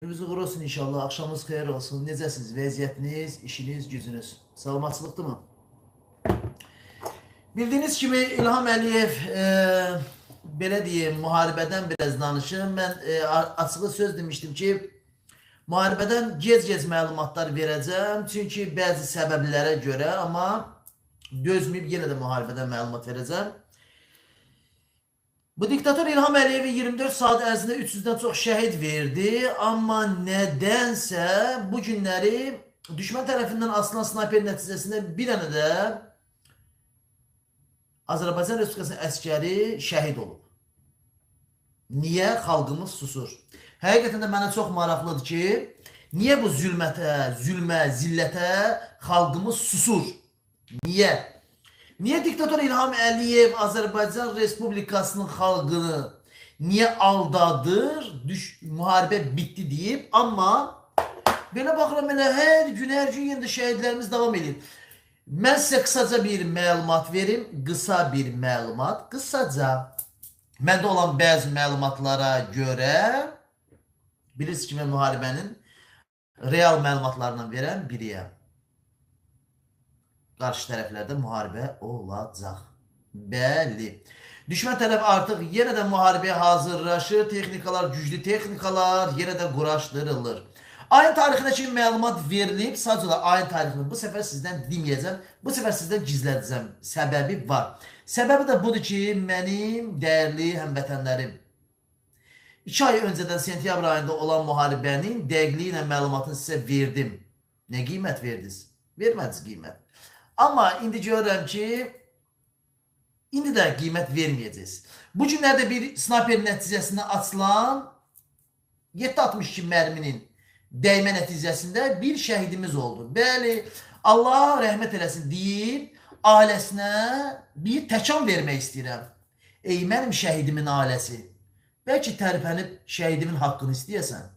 Gününüz uğur olsun inşallah. Akşamınız xeyir olsun. Necəsiniz? Vəziyyətiniz, işiniz, gücünüz. Salamatçılıqdır mı? Bildiyiniz kimi İlham Əliyev belə deyim, müharibədən biraz danışım. Mən açığı söz demişdim ki, müharibədən gec-gec məlumatlar verəcəm. Çünki bəzi səbəblərə görə, amma dözməyib yenə də müharibədən məlumat verəcəm. Bu diktatör İlham Əliyevin 24 saat ərzində 300-dən çox şəhid verdi. Amma nədənsə bu günləri düşmən tərəfindən asılan snayper nəticəsində bir dənə də Azərbaycan Respublikasının əskəri şəhid olub. Niyə? Xalqımız susur. Həqiqətən də mənə çox maraqlıdır ki, niyə bu zülmə, zillətə xalqımız susur? Niyə? Niyə diktatör İlham Əliyev Azərbaycan Respublikasının xalqını niyə aldadır, müharibə bitdi deyib, amma belə baxıram, elə hər gün yenə də şəhidlərimiz davam edir. Mən sizə qısaca bir məlumat verim, qısa bir məlumat. Qısaca, məndə olan bəzi məlumatlara görə, bilirsiniz ki, mən müharibənin real məlumatlarından verən biriyəm. Qarşı tərəflərdə müharibə olacaq. Bəli. Düşmən tərəf artıq yenə də müharibəyə hazırlaşır. Texnikalar, güclü texnikalar yenə də quraşdırılır. Ayın tarixinə kimi məlumat verilib. Sadəcə da ayın tarixini bu səfər sizdən deməyəcəm. Bu səfər sizdən gizlədəcəm. Səbəbi var. Səbəbi də budur ki, mənim dəyərli həmvətənlərim, 2 ay öncədən sentyabr ayında olan müharibənin dəqiqliyi ilə məlumatını sizə verdim. Nə qiymət verdiniz? Vermədiniz qiymət. Amma indi görürəm ki, indi də qiymət verməyəcəyiz. Bu günlərdə bir snayper nəticəsində açılan 7.62 mərminin dəymə nəticəsində bir şəhidimiz oldu. Bəli, Allah rəhmət eləsin deyib, ailəsinə bir təkan vermək istəyirəm. Ey mənim şəhidimin ailəsi, bəlkə tərpənib şəhidimin haqqını istəyəsən.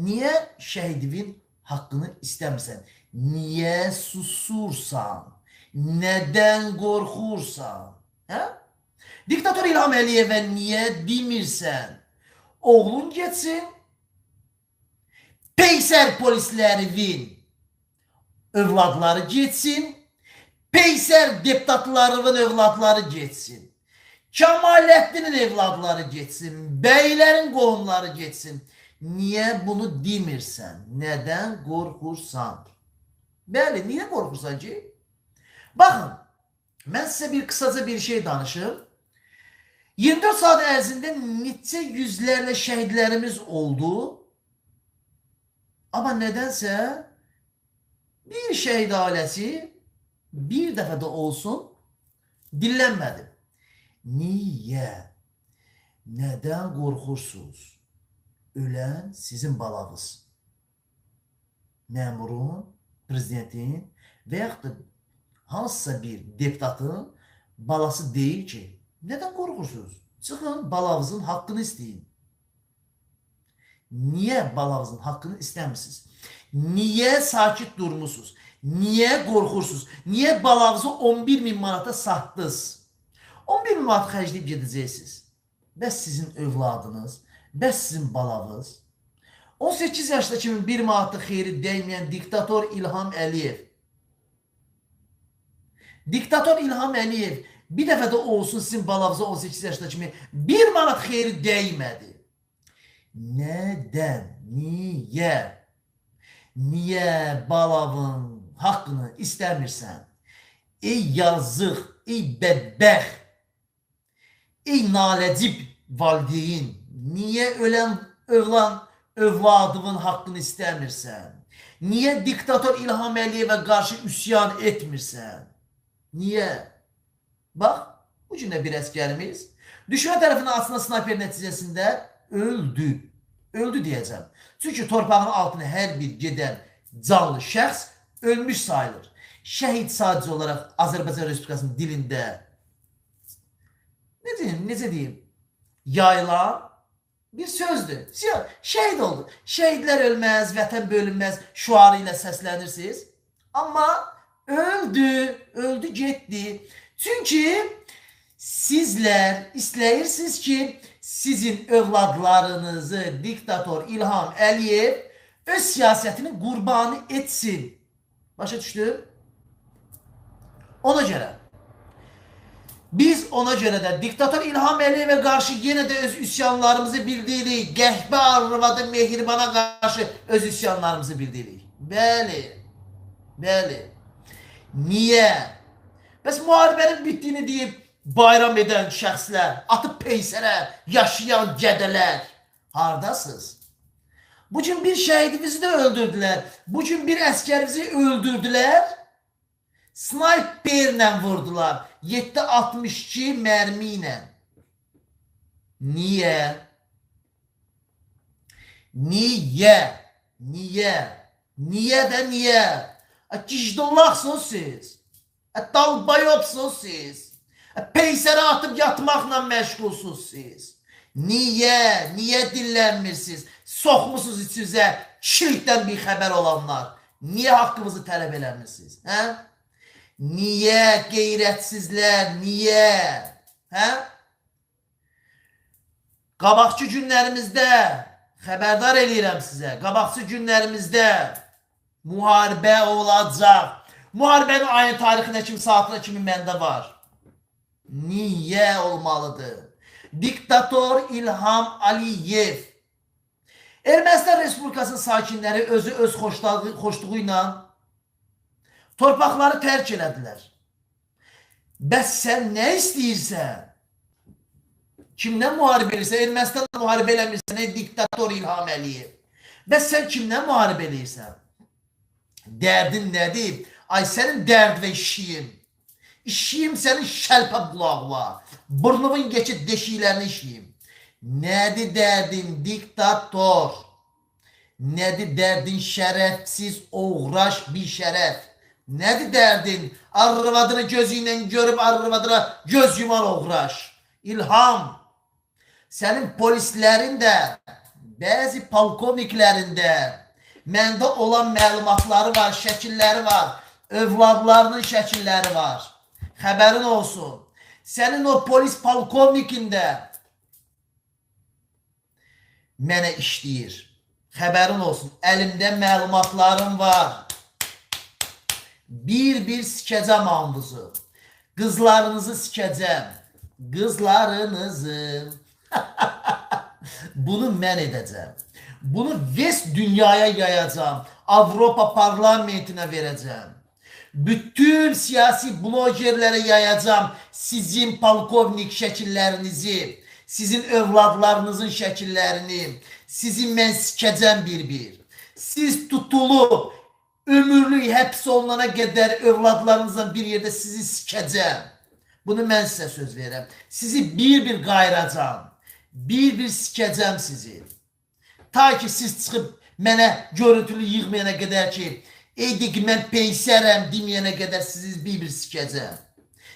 Niyə şəhidimin haqqını istəmirsən? Niyə susursan? Nədən qorxursan? Hə? Diktatör İlham Əliyevə niyə demirsən? Oğlun geçsin, Peysər polislərinin övladları geçsin, Peysər deputatlarının övladları geçsin, Kemaləddinin övladları geçsin, bəylərin qohumları geçsin. Niyə bunu demirsən? Nədən qorxursan? Bəli, niyə qorxursan ki? Baxın, mən sizə qısaca bir şey danışım. 24 saat ərzində neçə yüzlərlə şəhidlərimiz oldu. Amma nədənsə bir şəhid ailəsi bir dəfə də olsun dillənmədi. Niyə? Nədən qorxursunuz? Ölən sizin balanız. Məmurun, prezidentin və yaxud da hansısa bir deputatın balası deyil ki, nədən qorxursunuz? Çıxın, balanızın haqqını istəyin. Niyə balanızın haqqını istəmirsiniz? Niyə sakit durmuşsunuz? Niyə qorxursunuz? Niyə balanızı 11.000 manata satdınız? 11.000 manat xərcləyib gedəcəksiniz. Bəs sizin övladınız, bəs sizin balanız. 18 yaşda kimi 1 manatlıq xeyri dəyməyən diktatör İlham Əliyev. Diktatör İlham Əliyev bir dəfə də olsun sizin balanıza 18 yaşda kimi 1 manat xeyri dəymədi. Nədən? Niyə? Niyə balavın haqqını istəmirsən? Ey yazıq, ey bədbəxt, ey naləcib valideyn, niyə ölən övladının haqqını istəmirsən? Niyə diktatör İlham Əliyevə qarşı üsyan etmirsən? Niyə? Bax, bu günə bir əskərimiz düşmən tərəfindən açılan snayper nəticəsində öldü. Öldü deyəcəm. Çünki torpağın altına hər bir gedən canlı şəxs ölmüş sayılır. Şəhid sadəcə olaraq Azərbaycan Respublikasının dilində necə deyim, yayılan bir sözdür. Şəhid oldu. Şəhidlər ölməz, vətən bölünməz şuarı ilə səslənirsiniz. Amma öldü, getdi. Çünki sizlər istəyirsiniz ki, sizin övladlarınızı diktator İlham Əliyev öz siyasətinin qurbanı etsin. Başa düşdü? Ona görə. Biz ona görə də diktator İlham Əliyevə qarşı yenə də öz üsyanlarımızı bildiririk. Qəhbə arvadı Mehribana qarşı öz üsyanlarımızı bildiririk. Bəli. Bəli. Niyə? Bəs müharibənin bitdiyini deyib bayram edən şəxslər, atıb peysərə yaşayan gədələr hardasınız? Bugün bir şəhidimizi də öldürdülər. Bugün bir əskərimizi öldürdülər. Snayperlə vurdular. 7.62 mərmi ilə. Niyə? Niyə? Niyə? Niyə də niyə? Gicdollaqsınız siz. Dalbayopsuz siz. Peysərə atıb yatmaqla məşğulsuz siz. Niyə? Niyə dillənmirsiniz? Soxmusunuz içinizə şirkdən bir xəbər olanlar. Niyə haqqımızı tələb eləmirsiniz? Hə? Niyə qeyrətsizlər? Niyə? Hə? Qabaqçı günlərimizdə xəbərdar eləyirəm sizə. Qabaqçı günlərimizdə müharibə olacaq. Müharibənin ayın tarixinə kimi, saatına kimi məndə var. Niyə olmalıdır? Diktator İlham Əliyev Ermənistan Respublikasının sakinləri özü öz xoşluğu ilə torpaqları tərk elədilər. Bəs sən nə istəyirsən? Kimdən müharibə eləyirsən? Ermənistanla müharibə eləmirsən, diktator İlham Əliyev. Bəs sən kimdən müharibə eləyirsən? Dərdin nədir? Ay sənin dərd və işiyim. İşiyim sənin şəlpə qulağına. Burnumun geçid deşiklərini işiyim. Nədir dərdin diktator? Nədir dərdin şərəfsiz, oğraş bir şərəf? Nədir dərdin arvadını gözü ilə görüb arvadına göz yuman oğraş? İlham, sənin polislərin də, bəzi polkovniklərin də məndə olan məlumatları var, şəkilləri var, övladlarının şəkilləri var. Xəbərin olsun. Sənin o polis polkovnikində mənə işləyir. Xəbərin olsun. Əlimdə məlumatlarım var. Bir-bir sikəcəm anınızı. Qızlarınızı sikəcəm. Qızlarınızı. Bunu mən edəcəm. Bunu vest dünyaya yayacağım. Avropa parlamentinə verəcəm. Bütün siyasi blogerlərə yayacağım sizin polkovnik şəkillərinizi, sizin övladlarınızın şəkillərini, sizin mən sikəcəm bir-bir. Siz tutulub, ömürlük həbs olunana qədər övladlarınızla bir yerdə sizi sikəcəm. Bunu mən sizə söz verirəm. Sizi bir-bir qayıracağım, bir-bir sikəcəm sizi. Ta ki siz çıxıb mənə görüntülü yığmayana qədər ki, eydi ki, mən peysərəm deməyənə qədər sizi bir-bir sikəcəm.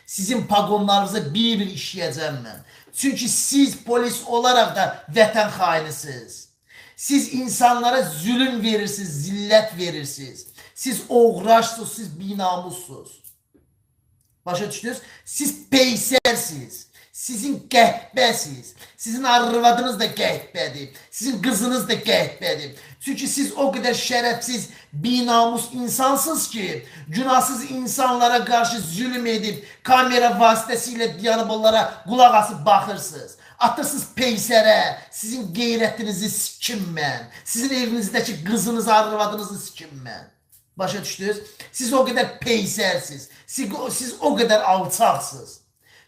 Sizin pagonlarınızı bir-bir işləyəcəm mən. Çünki siz polis olaraq da vətən xainisiniz. Siz insanlara zülüm verirsiniz, zillət verirsiniz. Siz oğraşsınız, siz binamussuz. Başa düşdünüz? Siz peysərsiniz. Sizin qəhbəsiz. Sizin arvadınız da qəhbədir. Sizin qızınız da qəhbədir. Çünki siz o qədər şərəfsiz, binamus insansınız ki, günahsız insanlara qarşı zülüm edib, kamera vasitəsilə yanıb onlara qulaq asıb baxırsınız. Atırsınız peysərə, sizin qeyrətinizi sikim mən. Sizin evinizdəki qızınızı, arvadınızı sikim mən. Başa düşdünüz? Siz o qədər peysərsiniz. Siz o qədər alçaqsınız.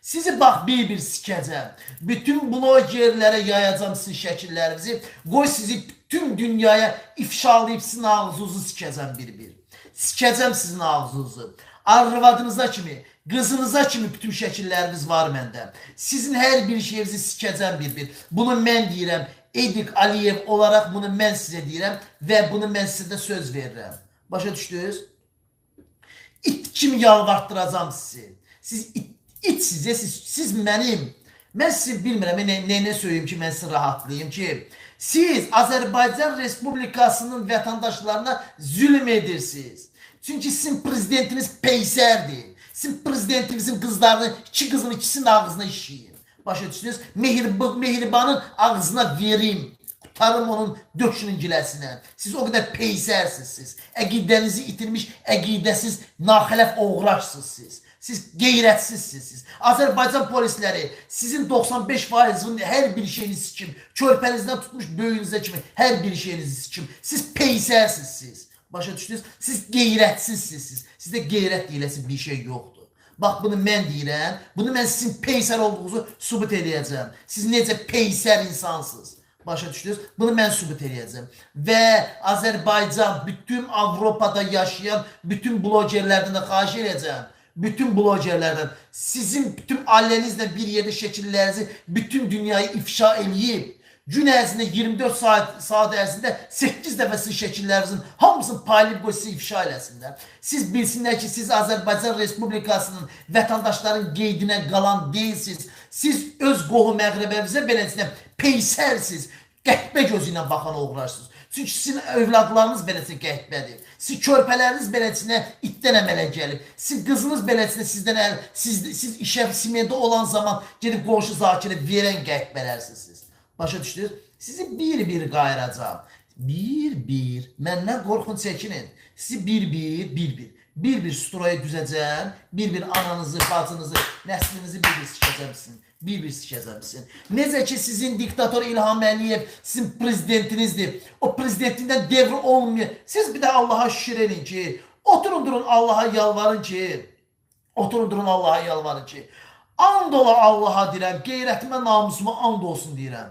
Sizi bax bir-bir sikəcəm. Bütün blogerlərə yayacam sizin şəkillərinizi. Qoy sizi bütün dünyaya ifşalayıb sizin ağzınızı sikəcəm bir-bir. Sikəcəm sizin ağzınızı. Arvadınıza kimi, qızınıza kimi bütün şəkilləriniz var məndə. Sizin hər bir şeyinizi sikəcəm bir-bir. Bunu mən deyirəm. Edik Əliyev olaraq bunu mən sizə deyirəm və bunu mən sizə də söz verirəm. Başa düşdünüz? İt kimi yalvartdıracam sizi. Siz İçsiz, siz mənim. Mən sizi bilmirəm, nə söyleyeyim ki, mən sizi rahatlayayım ki, siz Azərbaycan Respublikasının vətəndaşlarına zülüm edirsiniz. Çünki sizin prezidentiniz peysərdir. Sizin prezidentinizin qızlarını, iki qızın ikisinin ağzına işləyin. Başa düşdünüz? Mehribanın ağzına verim. Tutarım onun döşünün giləsinə. Siz o qədər peysərsiniz siz. Əqidənizi itirmiş, əqidəsiz, naxələf oğraşsınız siz. Siz qeyrətsizsiniz siz. Azərbaycan polisləri sizin 95%'ın hər bir şeyiniz sikim. Körpənizdən tutmuş böyüyünüzə kimi hər bir şeyiniz sikim. Siz peysərsiniz siz. Başa düşdünüz? Siz qeyrətsizsiniz siz. Sizdə qeyrət deyiləsi bir şey yoxdur. Bax bunu mən deyirəm. Bunu mən sizin peysər olduğunuzu sübut edəcəm. Siz necə peysər insansınız. Başa düşdünüz? Bunu mən sübut edəcəm. Və Azərbaycan, bütün Avropada yaşayan bütün blogerlərdən də xahiş edəcəm. Bütün blogerlərdən sizin bütün ailənizlə bir yerdə şəkillərinizi bütün dünyayı ifşa eləyib. Gün ərzində 24 saat ərzində 8 dəfə sizin şəkillərinizin hamısını paylayıb qoy sizi ifşa eləsinlər. Siz bilsinlər ki, siz Azərbaycan Respublikasının vətəndaşların qeydinə qalan deyilsiniz. Siz öz qohum əqrəbənizə beləsinə peysərsiniz. Qəhbə gözü ilə baxan oğrarsınız. Çünki sizin övladlarınız beləsinə qəhbədir. Siz körpələriniz beləsinə itdən əmələ gəlib. Siz qızınız beləsinə sizdən siz işə simiyədə olan zaman gedib qonşu zakirə verən qəhbələrsiniz siz. Başa düşdünüz? Sizi bir-bir qayıracağım. Bir-bir. Məndən qorxun çəkinin. Sizi bir-bir sturaya düzəcəm. Bir-bir ananızı, bacınızı, nəslinizi bir-bir sikəcəmsin. Bir-bir sikəcəmsin. Necə ki sizin diktator İlham Əliyev sizin prezidentinizdir. O prezidentindən devri olmuyor. Siz bir də Allaha şükür edin ki, oturun durun Allaha yalvarın ki, and ola Allaha deyirəm, qeyrətimə, namusuma and olsun deyirəm.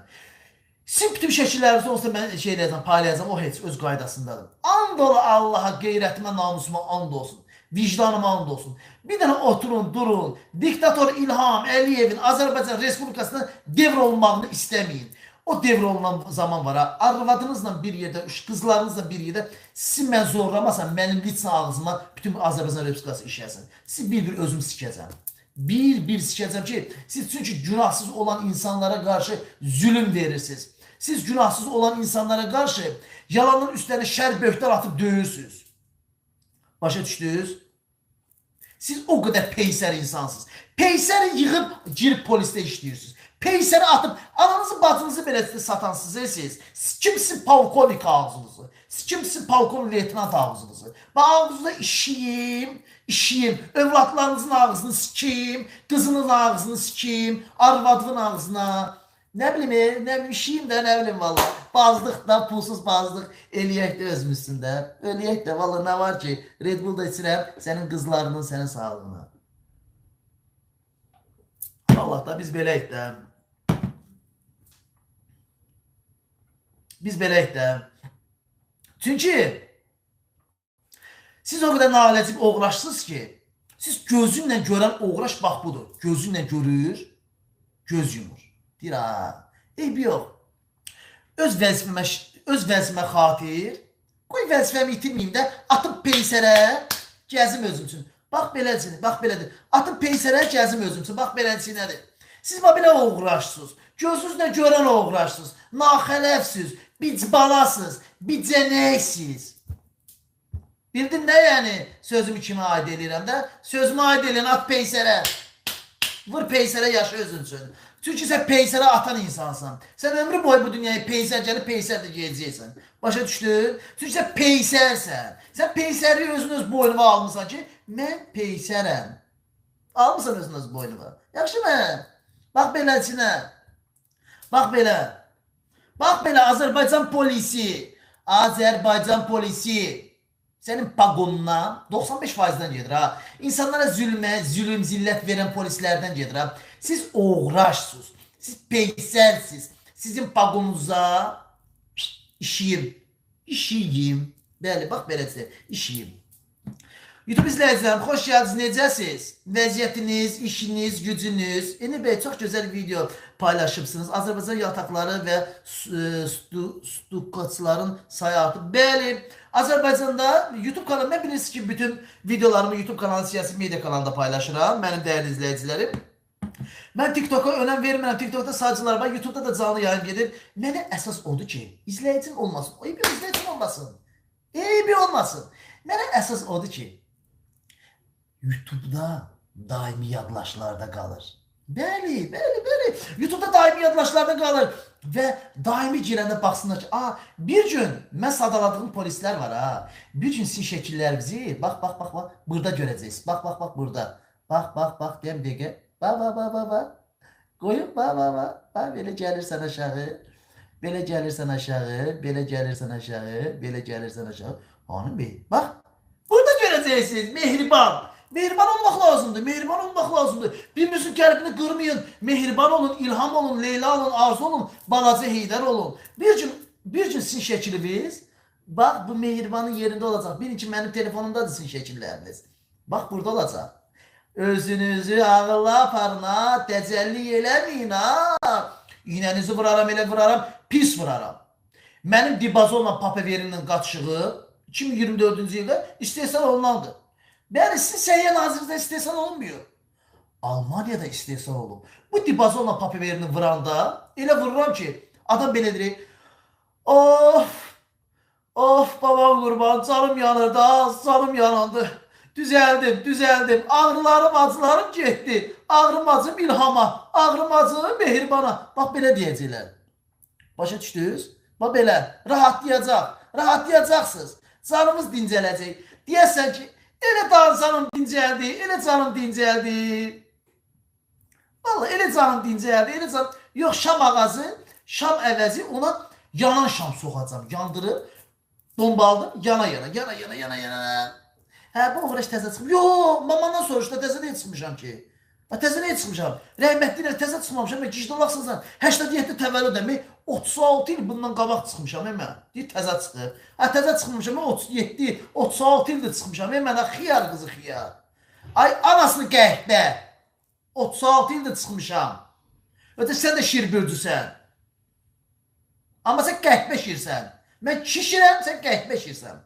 Sizin bütün şəkilləriniz olsa mən paylayacağım, o heç öz qaydasındadır. And ola Allaha, qeyrətimə, namusuma and olsun. Vicdanıma and olsun. Bir dənə oturun, durun. Diktator İlham Əliyevin Azərbaycan Respublikasına devr olmağını istəməyin. O devr olunan zaman var ha. Arvadınızla bir yerdə, qızlarınızla bir yerdə sizi mən zorlamasam, mənim litsin ağzıma bütün Azərbaycan Respublikası işləsin. Sizi bir-bir özüm sikəcəm. Bir-bir sikəcəm ki, siz çünki günahsız olan insanlara qarşı zülüm verirsiniz. Siz günahsız olan insanlara qarşı yalanın üstlərinə şər böhtər atıb döyürsünüz. Başa düşdünüz? Siz o qədər peysər insansınız. Peysəri yığıb girib polisdə işləyirsiniz. Peysəri atıb ananızı, bacınızı belə satansınız siz. Kimsin polkovnik ağzınızı? Kimsin polkovnik leytenant ağzınızı? Ağzınızda işiyim, övladlarınızın ağzını sikeyim, qızınızın ağzını sikeyim, arvadının ağzına. Nə bilim, işiyim də, nə bilim valla. Bazlıq da, pulsuz bazlıq eləyək də özümüzsün də. Eləyək də, valla nə var ki, Red Bull da içirəm, sənin qızlarının, sənin sağlığına. Allah da biz beləyik də. Biz beləyik də. Çünki siz o qədər naləcib oğraşsınız ki, siz gözünlə görən oğraş bax budur. Gözünlə görür, göz yumur. Deyir ha, eybi yox. Öz vəzifəmə xatir, qoy vəzifəmi itirməyim də, atıb peysərə, gəzim özüm üçün. Bax belədir, bax belədir. Atıb peysərə, gəzim özüm üçün, bax belədir nədir? Siz belə oğraşsınız, gözünüzlə görən oğraşsınız, naxələfsiz, bicbalasınız, bicənəksiniz. Bildin nə yəni sözümü kimə aid edirəm də? Sözümü aid edin, at peysərə. Vur peysərə, yaşa özün üçün. Çünki sən peysərə atan insansan. Sən ömrü boyu bu dünyaya peysər gəlib, peysər də gələcəksən. Başa düşdün? Çünki sən peysərsən. Sən peysəri özün öz boynuma almışsan ki, mən peysərəm. Almışsan özün öz boynuma. Yaxşı mı? Bax beləsinə. Bax belə. Bax belə Azərbaycan polisi. Azərbaycan polisi. Sənin pagonuna 95%'dan gedir ha. İnsanlara zülüm, zillət verən polislərdən gedir ha. Siz oğraşsınız. Siz peysərsiniz. Sizin pagonunuza işiyim. Bəli, bax belədir. İşiyim. YouTube izləyicilərim, xoş gəldiniz, necəsiz? Vəziyyətiniz, işiniz, gücünüz. İndi bəy, çox gözəl video paylaşıbsınız. Azərbaycan yataqları və stukaçıların sayı artıb. Bəli, Azərbaycanda YouTube kanalı, mən bilirsiniz ki, bütün videolarımı YouTube kanalı, siyasi media kanalında paylaşıram. Mənim dəyərli izləyicilərim. Mən TikTok'a önəm vermirəm. TikTok'da sayıcılar var, YouTube'da da canlı yayın gedir. Mənə əsas odur ki, izləyicin olmasın. İzləyicin olmasın. Eybi olmasın. Mənə əsas odur ki, YouTube'da daimi yadlaşlarda qalır. Bəli, bəli, bəli. YouTube'da daimi yaddaşlarda qalır və daimi girəndə baxsınlar ki, bir gün mən sadaladığım polislər var ha. Bir gün sizin şəkillərinizi bax, burada görəcəksiniz. Bax, burada. Bax, deyəm dəqiqə. Bax. Qoyub, bax. Belə gəlirsən aşağı. Belə gəlirsən aşağı, belə gəlirsən aşağı, belə gəlirsən aşağı. Hanım bey, bax. Burada görəcəksiniz, mehriban. Mehriban olmaq lazımdır, mehriban olmaq lazımdır. Birbirinizin qəlbini qırmayın, mehriban olun, ilham olun, Leyla olun, Arzu olun, balaca Heydər olun. Bir gün sizin şəkliniz, bax bu mehribanın yerində olacaq. Bir iki mənim telefonumdadır sizin şəkilləriniz. Bax burada olacaq. Özünüzü ağılla aparın ha, təcəlli eləməyin ha. İğnənizi vuraram, elə vuraram, pis vuraram. Mənim Dibazonla Papaverinin qaçışığı 2024-cü ildə istehsal olunandır. Bəli, sizin səhiyyə nazirində istehsal olunmuyor. Almaniyada istehsal olub. Bu Dibazonla Papaverini vuranda elə vururam ki, adam belə deyir. Of babam qurban, canım yanır da, canım yanandı. Düzəldim. Ağrılarım, acılarım getdi. Ağrım acım ilhama, ağrım acım mehribana. Bax belə deyəcəklər. Başa düşdünüz? Bax belə, rahatlayacaqsınız. Canımız dincələcək. Deyəsən ki, elə canım dincəldi. Vallahi elə canım dincəldi. Yox, şam ağacı, şam əvəzi ona yanan şam soxacam. Yandırıb, dombaldım, yana. Hə, bu uğraş təzə çıxım. Yox, mamandan soruşda təzə nəyə çıxmışam ki? Təzə nəyə çıxmışam? Rəhmətli təzə çıxmamışam. Mən gicdə olaqsınızdan 87 təvəllüdəm. 36 il bundan qabaq çıxmışam. Mən deyir, təzə çıxıb. Təzə çıxmışam. 37, 36 ildir çıxmışam. Mən xiyar qızı xiyar. Ay, anasını qəhbə. 36 ildir çıxmışam. Ötə sən də şir bürcüsən. Amma sən qəhbə şirsən. Mən kişirəm, sən qəhbə şirsən.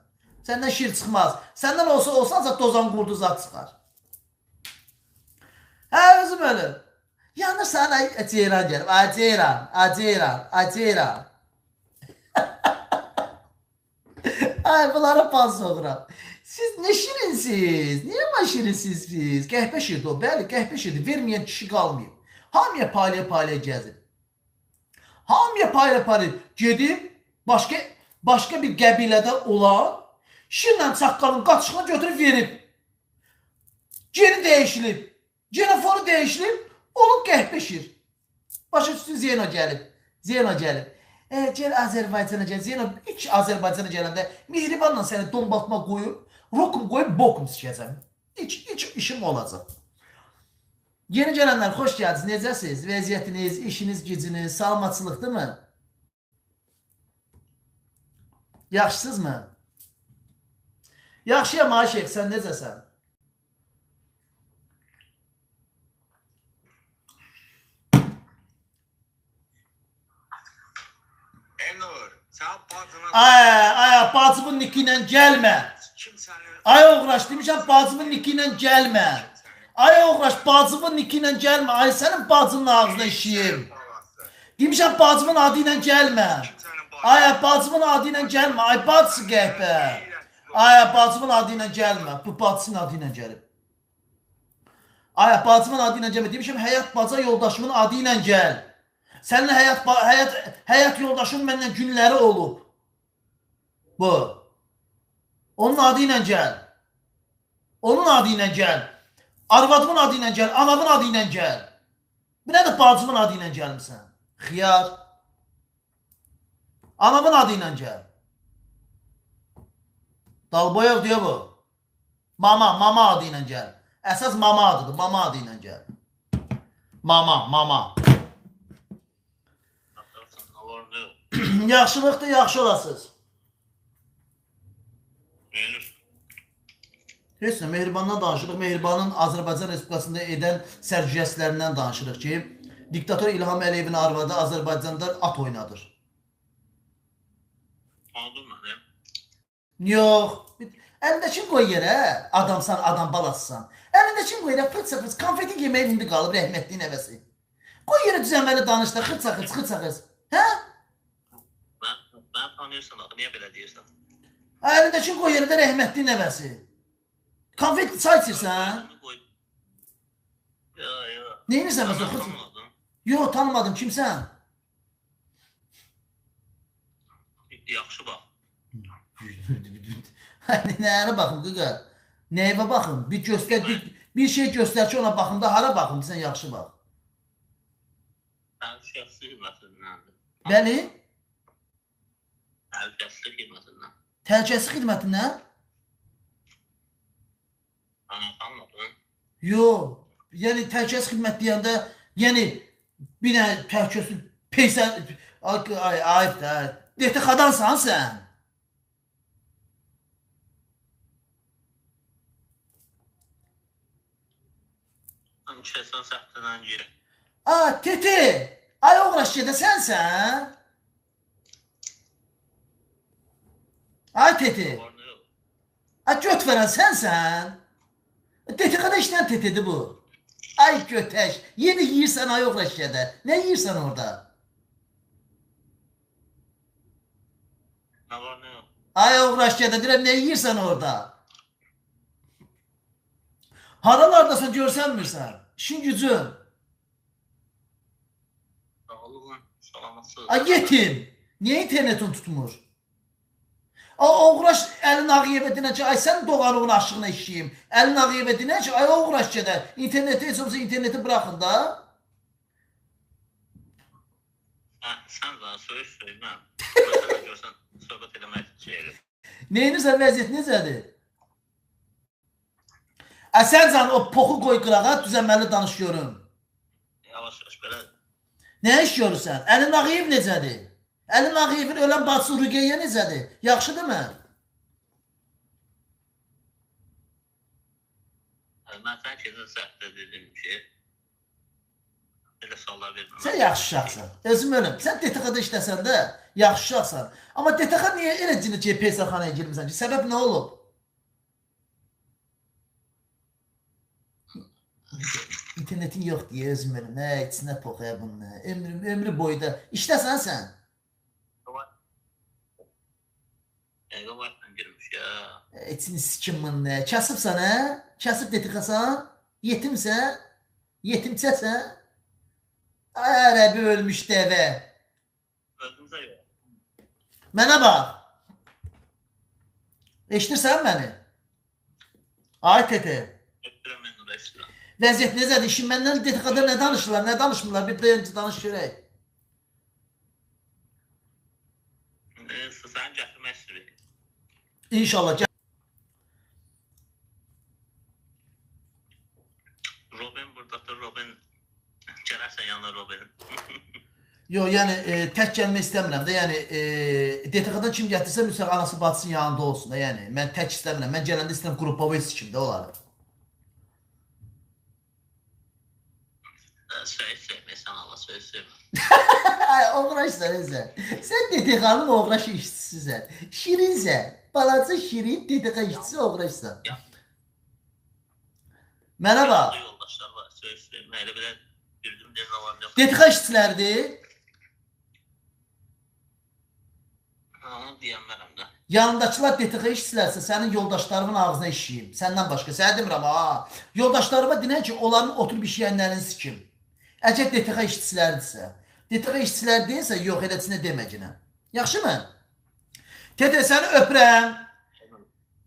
Səndən şir çıxmaz. Səndən olsa ancaq dozan qurdu zat çıxar. Hə, özüm ölür. Yanırsan, Ceyran gəlib. Ceyran. Ay, bunlara pas soğuram. Siz nə şirinsiniz? Niyə mən şirinsiniz siz? Qəhbə şirdi o, bəli, qəhbə şirdi. Verməyən kişi qalmayıb. Hamıya palaya gəzib. Hamıya palaya gedib, başqa bir qəbilədə olan şirlə çaqqalın qaçışına götürüb verib. Geri dəyişilib. Genofonu dəyişilib. Olub qəhbə şir. Başa düşdün, Zeyno gəlib. Gəl Azərbaycana gəl. Zeyno ilk Azərbaycana gələndə mehribanla səni dombaltma qoyub, rokum qoyub, bokum sikəcəm. İlk işim olacaq. Yeni gələnlər, xoş gəldiniz. Necəsiniz? Vəziyyətiniz, işiniz, gücünüz, salamatçılıqdır mı? Yaxşısınız mı? Yaxşıyam Aşıq, sən necəsən? Elnur, sən bacına... Ay, bacımın niki ilə gəlmə. Ay oğraş, demişəm bacımın niki ilə gəlmə. Ay oğraş, bacımın niki ilə gəlmə. Ay, sənin bacının ağzına işiyim. Demişəm bacımın adı ilə gəlmə. Ay, bacımın adı ilə gəlmə. Ay, bacısı qəhbə. Ay, bacımın adı ilə gəlmə. Bu bacısının adı ilə gəlib. Ay, bacımın adı ilə gəlmə. Demişəm, həyat baca yoldaşımın adı ilə gəl. Səninlə həyat yoldaşın məndən günləri olub. Bu. Onun adı ilə gəl. Onun adı ilə gəl. Arvadımın adı ilə gəl. Anamın adı ilə gəl. Bu nədir bacımın adı ilə gəlmirsən? Xiyar. Anamın adı ilə gəl. Dalboyev diyor bu. Mama adı ilə gəl. Əsas mama adıdır. Mama adı ilə gəl. Mama. Yaxşılıqdır, yaxşı olasınız. Heç nə, Mehribandan danışırıq. Mehribanın Azərbaycan Respublikasında edən sərgüzəştlərindən danışırıq ki, diktator İlham Əliyevin arvadı Azərbaycanda at oynadır. Anladın mı? Yox. Əlindəkin qoy yerə, adamsan, adam balasısan. Əlindəkin qoy yerə, fırt-fırt, konfeti yeməyin indi qalıb rəhmətliyin əvəsi. Qoy yerə düzənməli danışda, xırt-xırt. Hə? Mən tanıyorsan axı, niyə belə deyirsən? Əlindəkin qoy yerə də rəhmətliyin əvəsi. Konfet çay içirsən? Yox. Neyinirsən məsələn? Tanımadım. Yox, tanımadım. Kimsən? Yaxşı bax. Nəyənə baxım qıqa? Nəyivə baxım? Bir göstər, bir şey göstər ki ona baxım da hara baxım? Sən yaxşı bax. Təhlükəsizlik xidmətindəndir. Bəli? Təhlükəsizlik xidmətindən. Təhlükəsizlik xidmətindən? Tanımadın. Yox. Yəni təhlükəsizlik xidmət deyəndə, yəni bir dənə təhlükəsizlik peysən ayıb da. DTX-dansan sən? İçəsən səxtindən girir. Tete. Ay oğraş gedə sənsən? Ay Tete. Var nə yox? Göt verən sənsən? DTX-da işləyən Tete'dir bu. Ay götəş. Yeni yiyirsən ay oğraş gedə. Nə yiyirsən orada? Nə var nə yox? Ay oğraş gedə deyirəm nə yiyirsən orada? Haralardasan görsənmirsən? İşin gücün. Sağlığın, salamatsız. Ay yetim. Niyə internetin tutmur? Oğraş Əlin Ağayevə dinə ki, ay sən doğanığın aşığına işləyim. Əlin Ağayevə dinə ki, ay oğraş gedə. İnterneti heç olmasa interneti bıraxın da. Sən daha söyməm. Sən görsən, söhbət eləmək şeydir. Neyinizə vəziyyət necədir? Sən can o poxu qoy qırağa, düzəməli danışıyorum. Yavaş-yavaş belə. Nə iş görürsən? Əlin Ağayev necədir? Əlin Ağayevin ölən bacısı Rüqeyyə necədir? Yaxşıdır mı? Mən sən keçən səhvdə dedim ki, elə suallar verməm. Sən yaxşı uşaqsan. Özüm ölüm. Sən DTX-da işləsən də yaxşı uşaqsan. Amma DTX niyə elə cini GPS-xanaya girmirsən ki? Səbəb nə olub? İnternetin yox deyə özüm ölüm. Nə içinə poxaya bununla. Ömrü boyda. İşləsən sən. Əgə vaxtdan girmiş ya. İçini sikimin nə? Kasıbsan hə? Kasıb DTX-san? Yetimsən? Yetimçəsən? Ay ərəbi ölmüş dəvə. Öldümsə yox. Mənə bax. Eşitirsən məni? Ay Tete. Öpürəm mən oraya işləyirəm. Vəziyyət necədir? İşin məndən DTX-da nə danışırlar, nə danışmırlar? Bir də danış görək. Sən gətirmək istəyir. İnşallah. Robin buradadır, Robin. Gələrsən yanına Robin. Yox, yəni tək gəlmək istəmirəm də. Yəni DTX-dan kim gətirsə mütləq anası bacısının yanında olsun da. Yəni mən tək istəmirəm. Mən gələndə istəyirəm qrupovoy sikim də onları. Söyüş sevməyəsən Allah, söyüş sevmə. Ay oğraşsan sən. Sən DTX-nın oğraş işçisisən. Şirinsən. Balaca şirin DTX işçisi oğraşsan. Mənə bax. Yoldaşlar var, söyüş sevmə. Elə belə bildim deyən var yox. DTX işçiləridir. Onu deyənmərəm də. Yanındakılar DTX işçilərsə sənin yoldaşlarımın ağzına işləyim. Səndən başqa. Sənə demirəm ha. Yoldaşlarıma dinən ki, onların oturub işləyənlərini sikim. Əgər DTX işçilərdirsə. DTX işçilər deyilsə, yox eləçinə deməcinə. Yaxşı mı? Tete, səni öpürəm.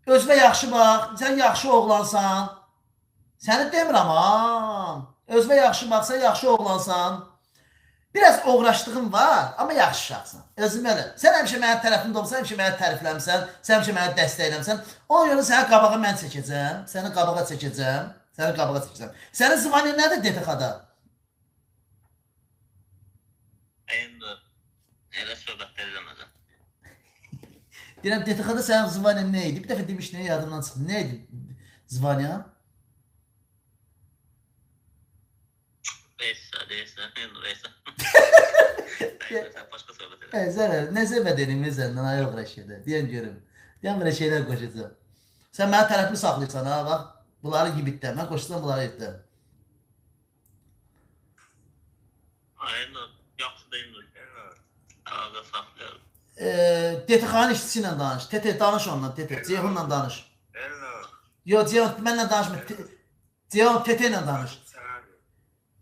Özünə yaxşı bax. Sən yaxşı oğlansan. Səni demirəm ha. Özünə yaxşı baxsan, yaxşı oğlansan. Biraz oğraşdığın var, amma yaxşı uşaqsan. Özüm elə. Sən həmişə mənim tərəfimdə olsan, həmişə məni tərifləmsən, sən həmişə məni dəstəkləmsən. Ona görə səni qabağa mən çəkəcəm. Səni qabağa çəkəcəm. Sənin zıvanın nədir DTX-da? Əyində elə söhbətlər eləmədən. Deyirəm, DTX-da sənin zıvanın nə idi? Bir dəfə demişdin, yadımdan çıxdı. Nə idi zıvanın? Deyirsən, deyirsən. Sən başqa söhbət elə. Zərər, nə söhbət edeyim səndən, ay oğraş edə. Deyən görüm. Deyən belə şeylər qoşacaq. Sən mənə tərəfini saxlayırsan, ha, bax. Bunları yibitdən, mən qoşsam bunları yibitdən. Aynen, yaxşı deyil. Ağda saxlayalım. DTX-nın işçisi ilə danış. Tete, danış onunla, Tete. Ceyhunla danış. Hello. Yox, Ceyhun mənlə danışma. Ceyhun, Tete ilə danış.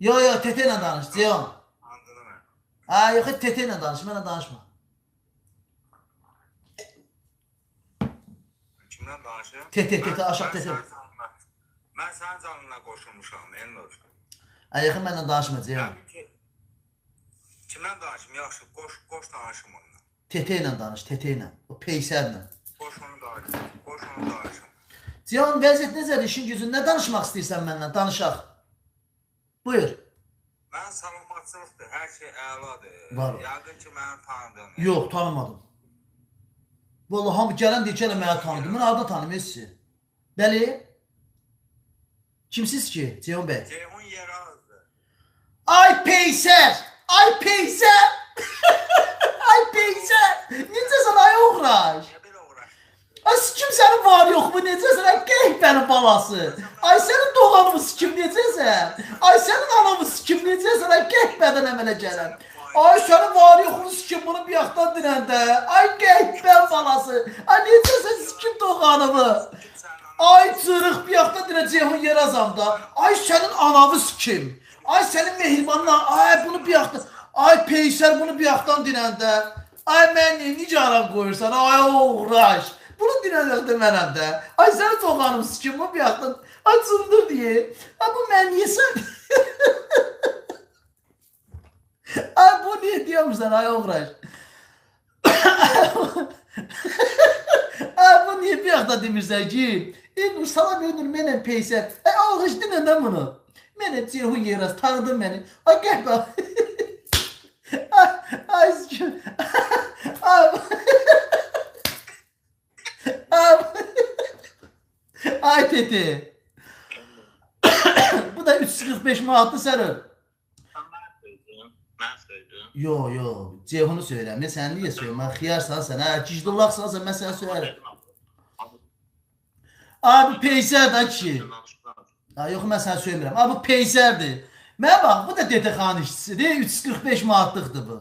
Yo yo TT ilə danış Cihan. Anladın mı? Ha yox TT ilə danış, mənlə danışma. Kimdən danışım? TT aşağı TT. Mən sənin canına qoşulmuşam, Elnur. Ha yox mənlə danışma Cihan. Yəni ki, kimdən danışım? Yaxşı, qoş danışım onunla. TT ilə danış, TT ilə. O peysərlə. Qoş onu danışım. Cihan vəziyyət necədir? İşin gücün nə danışmaq istəyirsən mənlə? Danışaq. Buyur. Mən savunmaçılıqdır, hər şey əladır. Var. Yəqin ki, məni tanıdın. Yox, tanımadım. Vallahi hamı gələn deyir ki, elə mənə tanıdı. Mən adını tanımıyım sizi. Bəli? Kimsiz ki, Cihan bəy? Ceyhun yeri azdır. Ay peysər! Ay peysər! Ay peysər! Necəsən ay oğraş? Niyə belə uğraşdın? Ay sikim sənin var yox mu? Necəsən ay qəhbənin balası? Ay sənin doğanımı sikim necəsən? Ay sənin anamı sikim necəsən? Ay qəhbədən əmələ gələn. Ay sənin var yox mu sikim bunu bir yaxdan dinəndə? Ay qəhbən balası. Ay necəsən sikim doğanımı? Ay çırıq bir yaxdan dinəcəyim yer azamda. Ay sənin ananı sikim. Ay sənin mehribanına. Ay bunu bir yaxdan. Ay peysər bunu bir yaxdan dinəndə. Ay mən necə aram qoyursan? Ay oğraş. Bunu dinəndə mənəm də. Ay sənin doğanım sikim bu bir yaxdan. Ay çındır deyə. Ay bu mən yesən. Ay bu niyə deyəmsən ay oğraş? Ay bu niyə bir yaxdan demirsən ki? Elnur salam Elnur mənəm peysər. Ay alğış dinəndə bunu. Mənəm Ceyhun Yeraz tanıdın məni. Ay qəhbə. Ay sikim. Ay tete. Bu da 345 manatlı sərır. Mən söyledim. Yo yo, Ceyhun'u söyləyəm. Mən sən niyə söyləyəm? Mən xiyarsan sən, hə, gicdullaqsan mən sənə söylərəm. Abi peysərdir ki. Ha, yox mən sənə söyləmirəm. Abi peysərdir. Mənə bax, bu da DTX-nın işçisidir. 345 manatlıqdır bu.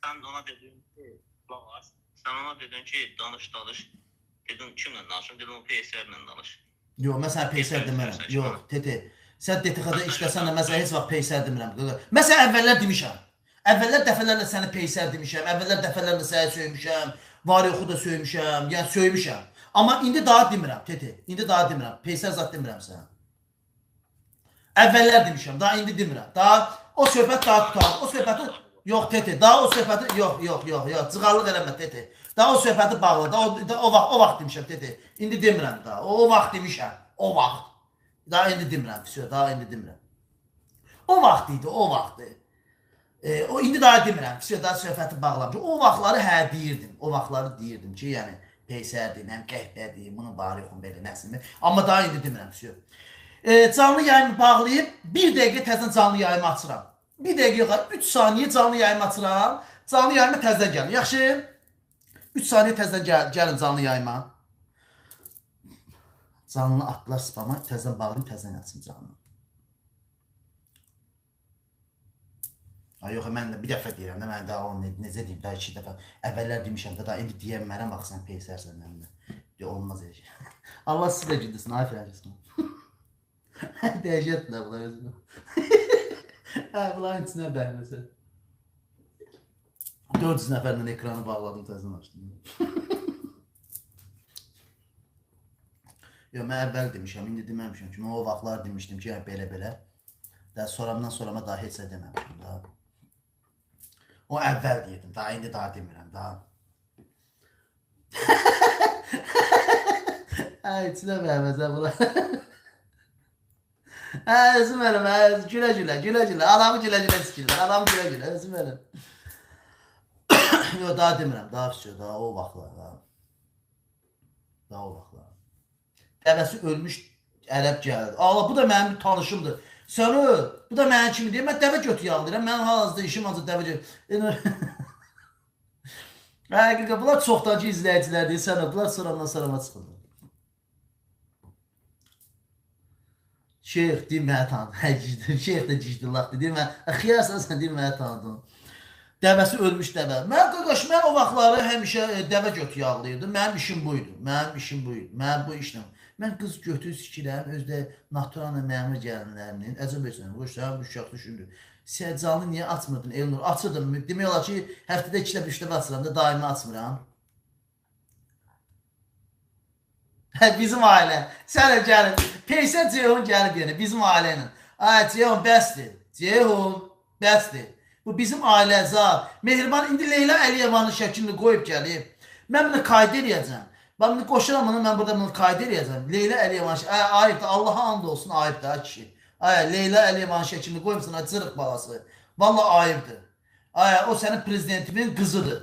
Sən ona dedin ki, sən ona dedin ki, danış. Dedim kimlə danışım? Dedim o PSR-lə danış. Yox, mən sənə peysər demirəm. Yox, TT. Sən DTX-da işləsən də mən sənə heç vaxt peysər demirəm. Mən sənə əvvəllər demişəm. Əvvəllər dəfələrlə səni peysər demişəm. Əvvəllər dəfələrlə səni söymüşəm. Var yoxu da söymüşəm. Yəni söymüşəm. Amma indi daha demirəm, TT. İndi daha demirəm. Peysər zat demirəm sənə. Əvvəllər demişəm, daha indi demirəm. Daha o söhbət daha tutalım. O söhbəti yox TT. Daha o söhbəti yox. Cığallıq eləmə TT. Daha o söhbəti bağla. Daha o vaxt demişəm TT. İndi demirəm daha. O vaxt demişəm. O vaxt. Daha indi demirəm. Daha indi demirəm. O vaxt idi, o vaxtdı. O indi daha demirəm. Daha söhbəti bağlamışam. O vaxtları hə deyirdim. O vaxtları deyirdim ki, yəni peysərdir, həm qəhbədir, bunun bari yoxun belə nəsilmi. Amma daha indi demirəm. Canlı yayımı bağlayıb 1 dəqiqə təzən canlı yayımı açıram. 1 dəqiqə, 3 saniyə canlı yayımı açıram. Canlı yayımı təzdən gəlin. Yaxşı? 3 saniyə təzdən gəlin canlı yayıma. Canlı atlar spama təzdən bağlayıb təzdən açım canlı. Ay yox, mən də bir dəfə deyirəm də, mən daha onu necə deyim, daha 2 dəfə. Əvvəllər demişəm də, daha indi deyəmmərəm, bax sən peysərsən məndə. Olmaz elə şey. Allah siz də gidirsin, aferin olsun. Dəhşətlər bunlar özünə. Bunların içinə bəhməsə. 400 nəfərlə ekranı bağladım, təzdən açdım. Yox, mən əvvəl demişəm, indi deməmişəm ki, mən o vaxtlar demişdim ki, belə-belə. Soramdan sorama daha heç nə deməmişim. O əvvəl deyirdim, daha indi daha demirəm, daha. İçinə bəhməsə bunlar. Özüm ölüm, gülə-gülə, adamı gülə-gülə sikirlər, adamı gülə-gülə, özüm ölüm. Yox, daha demirəm, daha füsür, daha o vaxtlar, daha o vaxtlar. Dəvəsi ölmüş ərəb gəldi. Allah, bu da mənim tanışımdır. Sərur, bu da mənim kimi deyir, mən dəvə götü yağlayıram, mənim hal-hazırda işim ancaq dəvə götü. Həqiqə, bunlar çoxdakı izləyicilər deyir, Sərur, bunlar sorama çıxırlar. Şeyx, deyir, mənə tanıdın. Şeyx də cicdillaqdır, deyir, xiyarsan sən, deyir, mənə tanıdın. Dəvəsi ölmüş dəvə. Mən qaqaş, mən o vaxtları həmişə dəvə götü yağlayırdım. Mənim işim buydu. Mənim bu işlə. Mən qız götür sikirəm, özdə natural məmur gəlinlərinin, Əcəbəysən, qoşsan, bu uşaq düşündür. Sən canlı niyə açmırdın Elnur? Açırdım. Demək olar ki, həftədə 2 dəfə 3 dəfə açıram da, daimi açmıram. Bizim ailə. Sən də gəlin. Peysən Ceyhun gəlib yenə, bizim ailə ilə. Ay, Ceyhun, bəsdir. Ceyhun, bəsdir. Bu bizim ailə zat. Mehriban indi Leyla Əliyevanın şəklini qoyub gəlib. Mən bunu qayda eləyəcəm. Bax, bunu qoşuram bunu, mən burada bunu qayda eləyəcəm. Leyla Əliyevanın şəklini, ayıbdır, Allaha and olsun, ayıbdır, ha kişi. Ay, Leyla Əliyevanın şəklini qoyubsun, ha, cırıq balası. Vallahi ayıbdır. Ay, o sənin prezidentimin qızıdır.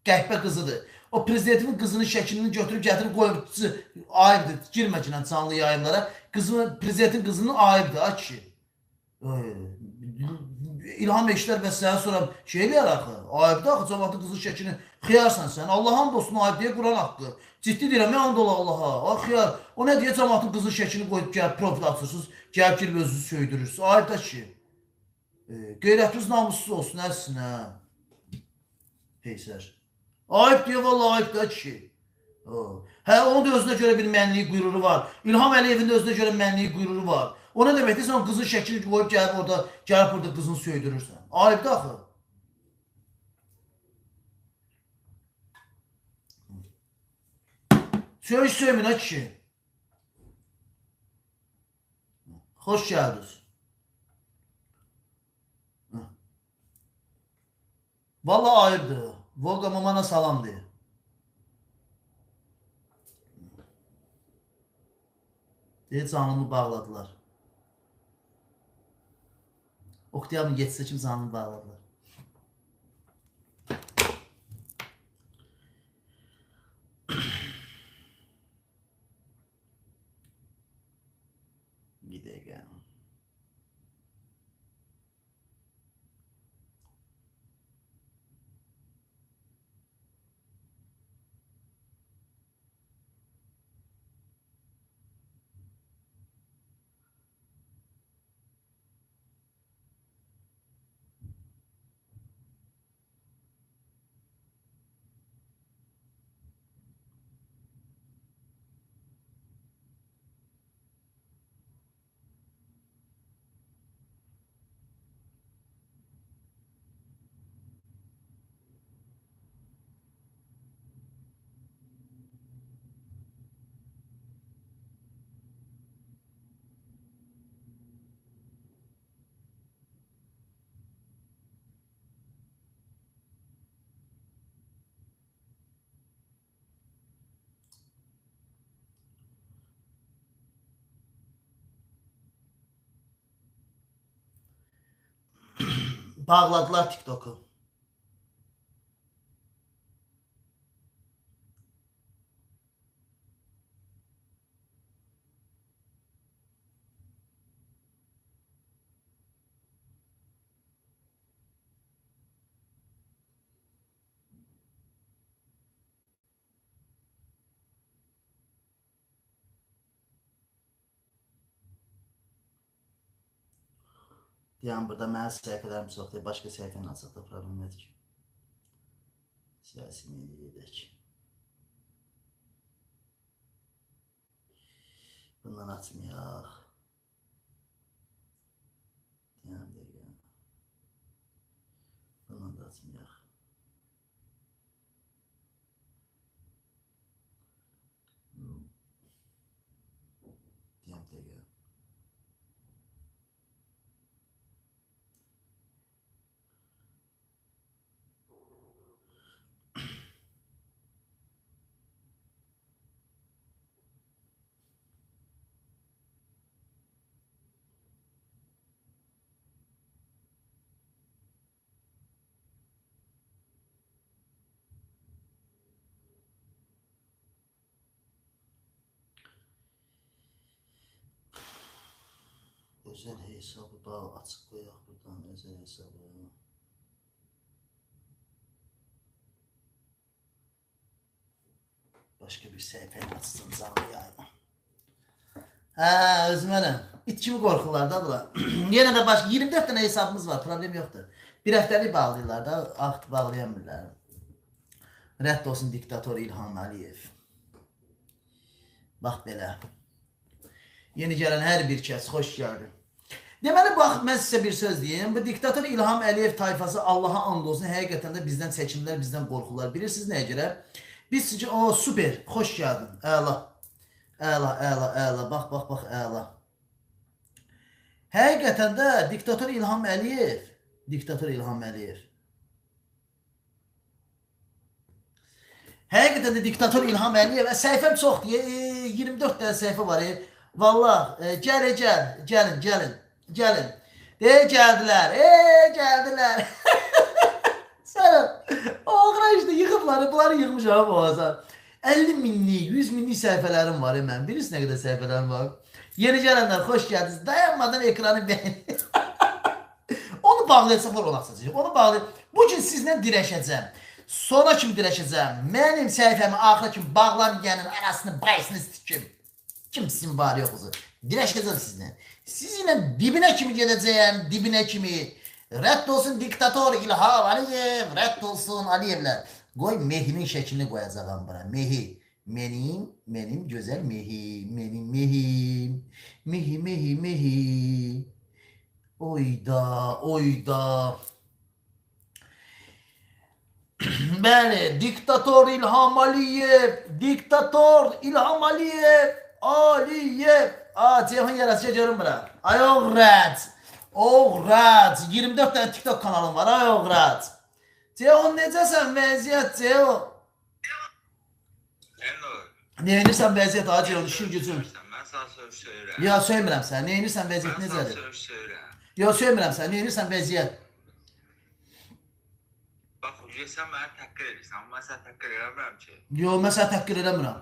Qəhbə qızıdır. O prezidentimin qızının şəklini götürüb gətirib qoyub, ayıbdır, girmə ki, canlı yayımlara. Prezidentin qızının ayıbdır, ha kişi. İlham eşlər və sənə sonra şey eləyər axı, ayıbdır axı, cəmatın qızın şəklini xiyarsan sən, Allah'ın dostunu ayıb deyə Quran haqqı. Ciddi deyirəm, ya and ola Allaha, xiyar. O nə deyə cəmatın qızın şəklini qoyub gəlib profil açırsınız, gəlib girib özünüzü söydürürsünüz, ayıbdır ki. Qeyrətiniz namussuz olsun, əssin, hə. Peysər. Ayıb deyə, vallahi ayıbdır ki. Hə, onun da özünə görə bir mənliyi qüruru var. İlham Əliyevin də özünə görə mənliyi qüruru var. O nə deməkdir? Sən qızın şəklini qoyub gəlib orada qızını söydürürsən. Ayıbdır axı. Söyün ha kişi. Xoş gəldiniz. Vallahi ayıbdır. Volga mamana salam deyir. Deyir, canımı bağladılar. Oktiyabı geçsə kim canını bağladılar. Bir dəqiqə. Bağladılar TikTok'u. Yani burada mən səhifələrim çoxdur, başqa səhifəni açıqda problem edir ki. Siyasini edək. Bundan açmayaq. Yani deyək. Bundan da açmayaq. Deyək. Özel hesabı bağ açıq qoyaq buradan, özel hesabı. Başqa bir səhifəni açsın canlı yayma. Hə, özüm ələm. İt kimi qorxurlardadırlar. Yenə də başqa 24 dənə hesabımız var, problem yoxdur. Bir həftəlik bağlayırlar da, vaxt bağlayamırlar. Rədd olsun diktator İlham Əliyev. Bax belə. Yeni gələn hər bir kəs xoş gəldi. Deməli, bax, mən sizə bir söz deyim. Bu diktator İlham Əliyev tayfası Allaha and olsun, həqiqətən də bizdən çəkinirlər, bizdən qorxurlar. Bilirsiniz nəyə görə? Biz sizcə, o, super, xoş gəldin, əla. Əla, əla, əla, bax, əla. Həqiqətən də diktator İlham Əliyev, həqiqətən də diktator İlham Əliyev, səhifəm çoxdur, 24 dənə səhifə var. Vallah, gəlin. Gəldilər. Sən, oğra işte yıxıbları, bunları yıxmış abi boğazan. 50 minlik, 100 minlik səhifələrim var mən. Bilirsiniz nə qədər səhifələrim var? Yeni gələnlər, xoş gəldiniz. Dayanmadan ekranı beğenin. Onu bağlayacaqlar, onu açacaq. Onu bağlayacaq. Bugün sizlə dirəşəcəm. Sonra kimi dirəşəcəm. Mənim səhifəmi axıra kimi bağlamayanın arasını, bayısını sikim. Kim sizin var yoxuzu? Dirəşəcəm sizinlə. Sizinlə dibinə kimi gedəcəyəm, dibinə kimi. Rədd olsun diktator İlham Əliyev, rədd olsun Əliyevlər. Qoy Mehi'nin şəklini qoyacağım bura. Mehi. Mənim gözəl Mehi. Mehi. Oyda. Bəli, diktator İlham Əliyev. Ceyhun yarası görün bura. Ay oğrat. 24 tane TikTok kanalım var. Ay oğrat. Ceyhun necəsən vəziyyət Ceyhun? Neyinirsən vəziyyət ha Ceyhun, işin gücün? Mən sana söz söylürəm. Ya söymirəm sən, neyinirsən vəziyyət necədir? Mən sana söz söylürəm. Ya söymirəm sən, neyinirsən vəziyyət? Bax, sən məni təhqir edirsən, mən səni təhqir eləmirəm ki. Yo, mən səni təhqir eləmirəm.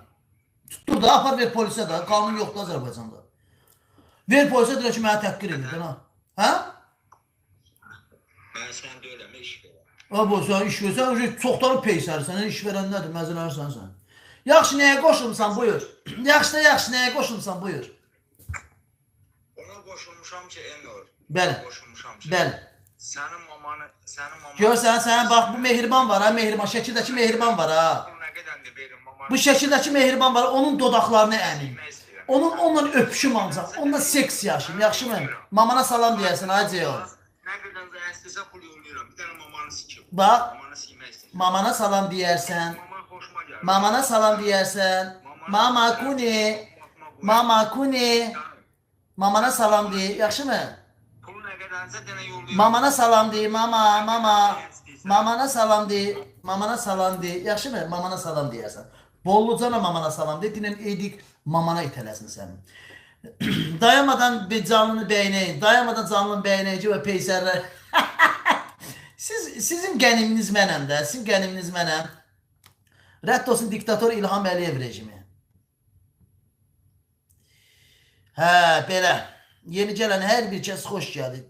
Tutdur da, apar ver polisə də, qanun yoxdur Azərbaycanda. Ver polisə deyək ki, mənə təhqir edir, hə? Mən sən deyiləm, iş verəm. Bu, sən iş versən, çoxdanı peysərsən, iş verən nədir, məzələrsən sən. Yaxşı, nəyə qoşulmuşsan, buyur. Yaxşı, nəyə qoşulmuşsan, buyur. Ona qoşulmuşam ki, Enor. Bəli. Qoşulmuşam ki. Bəli. Sənin mamanı... Görsən, bax, bu mehriban var, ha, mehriban, şəkildəki mehriban var, ha. Nə qədər də verim mamanı... Bu şəkildəki mehriban var, onun dodaqlarını əmin. Onunla öpüşüm ancaq, onunla seks yaşayım, yaxşı mı? Mamana salam deyərsən, hacı o. Nə qədər də əstəsə pul yollayıram, bir dənə mamanı sikim. Bax, Mamanı sikmək istəyirəm. mamana salam deyərsən, Maman xoşuma gəlir. mamana salam deyərsən, mama kuni, mamana salam deyir, yaxşı mı? Pul nə qədərsə denə yollayıram. Mamana salam deyir, mamana salam deyir, yaxşı mı? Mamana salam deyərsən. Bollucana mamana salam deyir, dinən edik, mamana itələsin sənin. Dayanmadan bir canlını beğenəyin ki və peysərlər. Sizin qəniminiz mənəm də, sizin qəniminiz mənəm. Rədd olsun diktator İlham Əliyev rejimi. Hə, belə. Yeni gələn hər bir kəs xoş gəldi.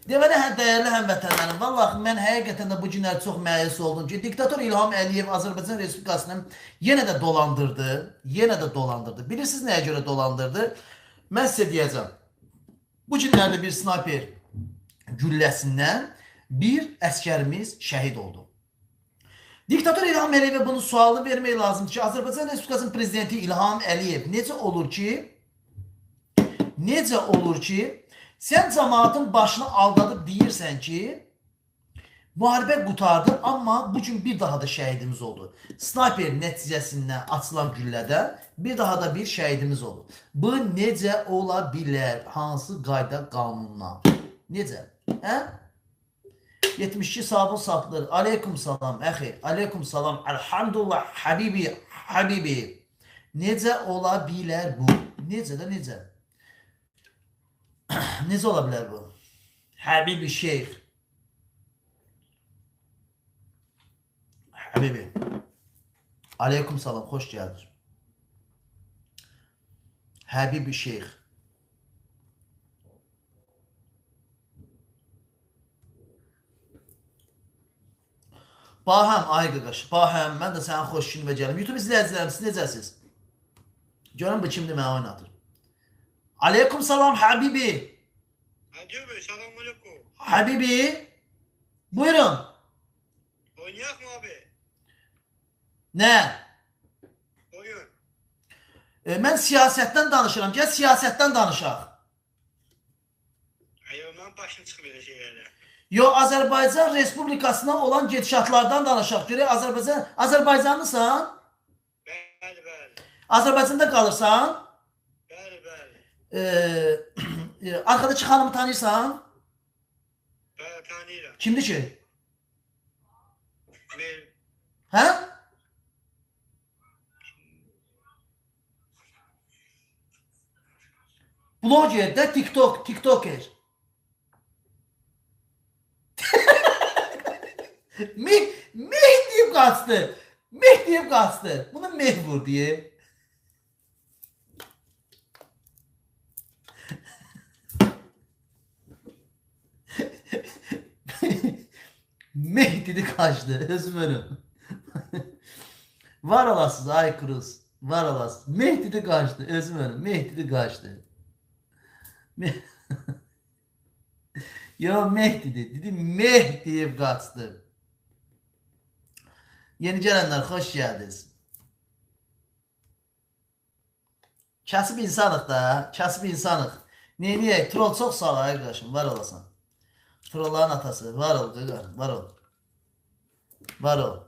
Deməli, dəyərli həmvətənlərim, vallahi mən həqiqətən də bu günlər çox məyus oldum ki, diktator İlham Əliyev Azərbaycan Respublikasını yenə də dolandırdı. Bilirsiniz nəyə görə dolandırdı? Mən sizə deyəcəm. Bu günlərdə bir snayper gülləsindən bir əskərimiz şəhid oldu. Diktator İlham Əliyevə bunun sualını vermək lazımdır ki, Azərbaycan Respublikasının prezidenti İlham Əliyev necə olur ki, sən cəmaatın başını aldadıb deyirsən ki, müharibə qutardı, amma bugün bir daha da şəhidimiz oldu. Snayper nəticəsindən açılan güllədən bir daha da bir şəhidimiz oldu. Bu necə ola bilər? Hansı qayda qanunla? Necə? Hə? 72 sabun sapdır. Aleyküm salam, əxi. Aleyküm salam. Elhamdülillah, Habibi. Necə ola bilər bu? Necə də necə? Necə ola bilər bu? Habibi Şeyx. Habibi. Aleyküm salam, xoş gəldin. Habibi Şeyx. Bahəm, ay qaqaş, bahəm, mən də sənin xoş günü və gəlim. YouTube izləyicilərim, siz necəsiniz? Görün bu kimdir mənə oynadır. Aleyküm salam, Habibi. Hacı Bey, salam aleyküm. Habibi. Buyurun. Oynayak mı abi? Nə? Oyun. Mən siyasətdən danışıram. Gəl siyasətdən danışaq. Yox, mən başım çıxıb elə şeylərlə. Yo, Azərbaycan Respublikasına olan gedişatlardan danışaq. Görək Azərbaycanlısan? Bəli, bəli. Azərbaycanda qalırsan? Bəli, bəli. Arkadakı xanımı tanıyırsan? Bəli, tanıyıram. Kimdir ki? Mel. Hə? Blogger də TikToker. Meh deyib qaçdı. Meh deyib qaçdı. Buna meh vur deyə. Meh dedi qaçdı. Özüm önüm. Var olasınız ay Cruz. Var olasınız. Meh dedi qaçdı. Özüm önüm. Meh dedi qaçdı. Yo meh dedi. Dedi meh deyib qaçdı. Yeni gələnlər xoş gəldiniz. Kasıb insanıq da. Kasıb insanıq. Neyləyək? Troll çox sağ ol qardaşım. Var olasan. Trollların atası. Var ol qıqa. Var ol. Var ol.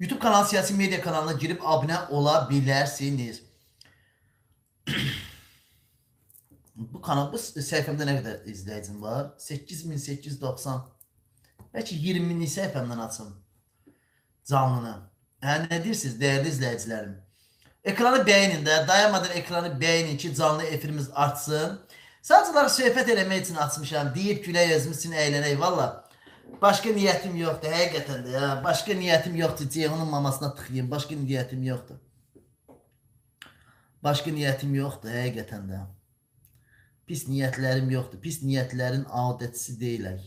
YouTube kanalı Siyasi Medya kanalına girip abone olabilirsiniz. Bu kanal, bu səhifəmdə nə qədər izləyicim var? 8890. Bəlkə 20.000 səhifəmdən açım canlını. Nə deyirsiniz dəyərli izləyicilərim? Ekranı bəyənin də, dayanmadan ekranı bəyənin ki, canlı efirimiz artsın. Sadəcə olaraq söhbət eləmək üçün açmışam. Deyib gülək özümüz üçün əylənək. Valla. Başqa niyyətim yoxdur, həqiqətən də ya. Başqa niyyətim yoxdur, Ceyhunun mamasına tıxıyım. Başqa niyyətim yoxdur. Başqa niyyətim yoxdur, həqiqətən də. Pis niyyətlərim yoxdur. Pis niyyətlərin adətçisi deyilək.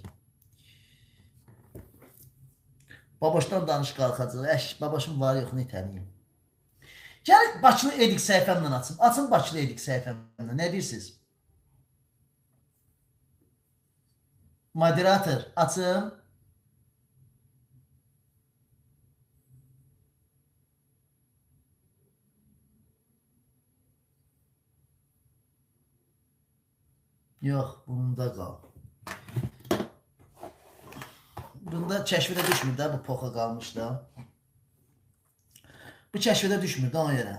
Baboşdan danış qalxacaq. Baboşum var yox, ne təniyim. Gəlin Bakılı Edik səhifəmdən açın. Açın Bakılı Edik səhifəmdən. Nə deyirsiniz? Moderator açın. Yox, bunda qal. Bunda kəşfidə düşmür də, bu poxa qalmış da. Bu kəşfidə düşmür də ona yerə.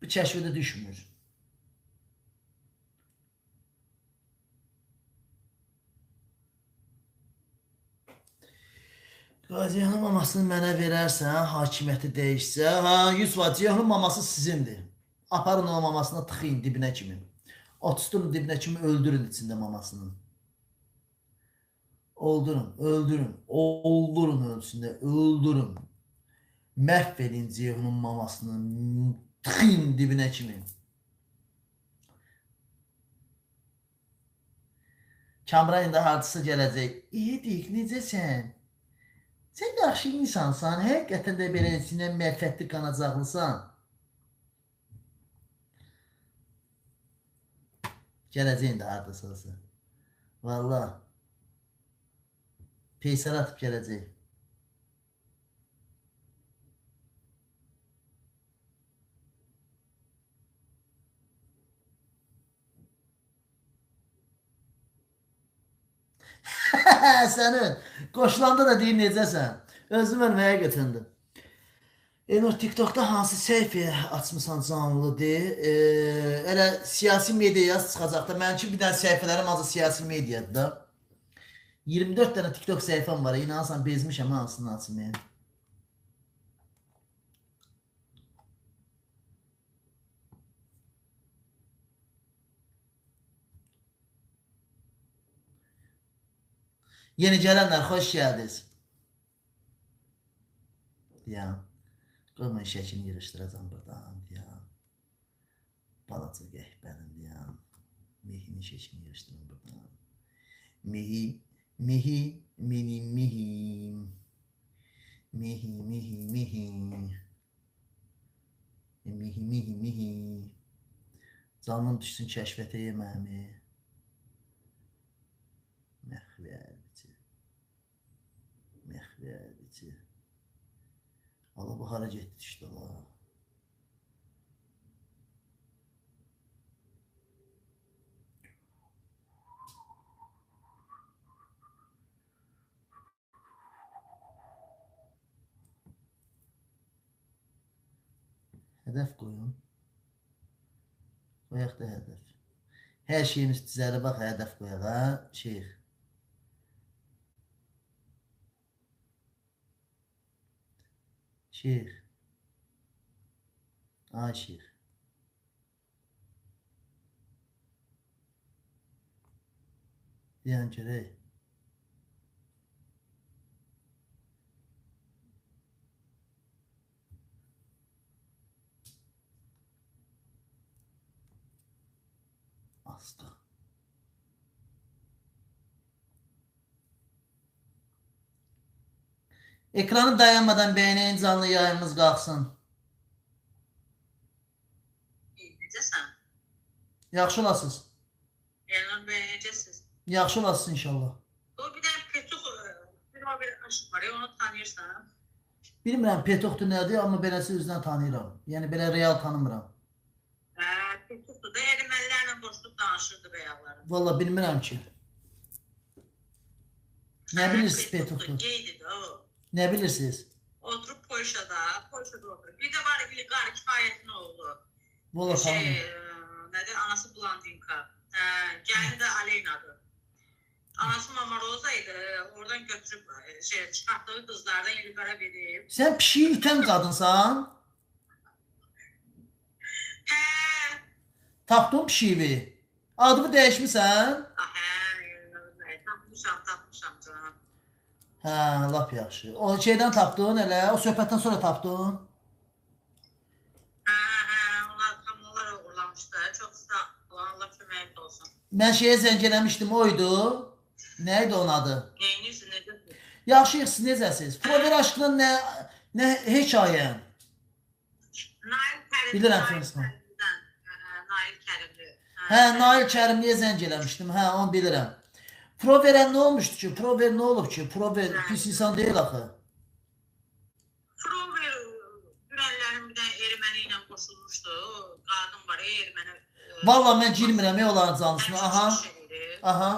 Bu kəşfidə düşmür. Ceyhunun mamasını mənə verərsən, hakimiyyəti dəyişsə, 100 var, Ceyhunun maması sizindir. Aparın o mamasına tıxıyın dibinə kimi. Otustun dibinə kimi öldürün içində mamasını. Öldürün ölçündə, öldürün. Məhv edin Ceyhunun mamasını, tıxıyın dibinə kimi. Kamran indi hardisi gələcək. İyidik, necəsən? Sən yaxşı insansan, həqiqətən də beləsindən mərfətli qanacaqlısan. Gələcəyin də hardasası. Valla. Peysər atıb gələcək. Sənin qoşulanda da deyir necəsən. Özüm ölməyə götündüm. Elnur TikTokda hansı səhifə açmısan canlıdır? Elə siyasi media yaz çıxacaq da. Mənim ki bir dənə səhifələrim azı siyasi mediadır da. 24 dənə TikTok səhifəm var. İnanırsan bezmişəm hansını açım yəni. Yeni gələnlər xoş gəldiniz. Ya, qoyma şəkini yığışdıracam buradan, ya. Balaca qəhbənim, ya. Mehinin şəkini yığışdırın buradan. Mehi, mənim mehim. Mehi. Mihi mihi mihi. Canım düşsün kəşfətə yeməmi. Məxvəlici. Məxvəlici. Allah bu hara getdi işte la. Hədəf qoyun. Qoyaq da hədəf. Hər şeyin üstüzəri bax hədəf qoyaq ha. Şeyx. Şeyx. Ay şeyx. Deyən görək. Asla. Ekranı dayanmadan beğenin, canlı yayınımız qalxsın. Necəsən? Yaxşı olasınız. Elnur bəy, necəsiz? Yaxşı olasınız inşallah. O bir dənə Petuq bir aşıq var ya, onu tanıyırsan? Bilmirəm Petoxdur nədir, amma beləsi özündən tanıyıram. Yəni belə real tanımıram. Petuqdur da ermənilərlə qoşulub danışırdı bəyaqları. Valla bilmirəm ki. Nə bilirsiniz Petoxdur? Geydi də o. Nə bilirsiniz? Oturup Polşa'da oturup. Bir de var İlgar Kifayet'in oğlu. Valla tanımıram. Nedir? Anası Blandinka. Gelini de Aleyna'dı. Anası Mama Roza'ydı. Oradan götürüp çıkarttığı kızlardan İlgar'a verip. Sən pişiyi itən qadınsan? He. Tapdın pişiyi. Adını dəyişmisən? Tapmışam canım. Hə, lap yaxşı. O şeydən tapdın elə, o söhbətdən sonra tapdın. Onlar kamlar uğurlamışdı. Çok sağ olun. Allah köməyiniz olsun. Mən şeyə zəng eləmişdim, oydu. Nə idi onun adı? Neyinizin necəsiz? Yaxşıyıq, siz necəsiz? Flover aşkının nə hekayən? Nail Kərim. Bilirəm Fərisman. Nail Kərimli. Hə, Nail Kərimliyə zəng eləmişdim. Hə, onu bilirəm. Proverə nə olmuşdu ki? Prover nə olub ki? Prover pis insan deyil axı. Prover dünəllərin bir dənə erməni ilə qoşulmuşdu. Qadın var, erməni. Valla mən girmirəm onların canlısına. Aha. Aha.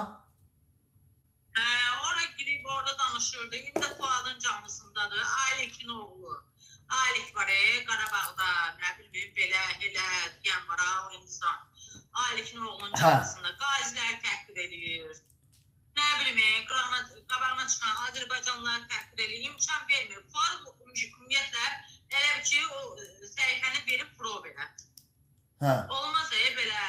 Ora girib orada danışırdı. İndi də Fuadın canlısındadır. Aylik'in oğlu. Aylik var, Qarabağda, nə bileyim, belə, elə, deyən var, o insan. Aylik'in oğlunun canlısında qaziləri təhqir edir. Nə bileyim, qabağına çıxan Azərbaycanlıları təhqir edir. İmkan vermir. Fuad ümumiyyətlə elə bir ki, o səhifəni verib Proverə. Olmaz belə,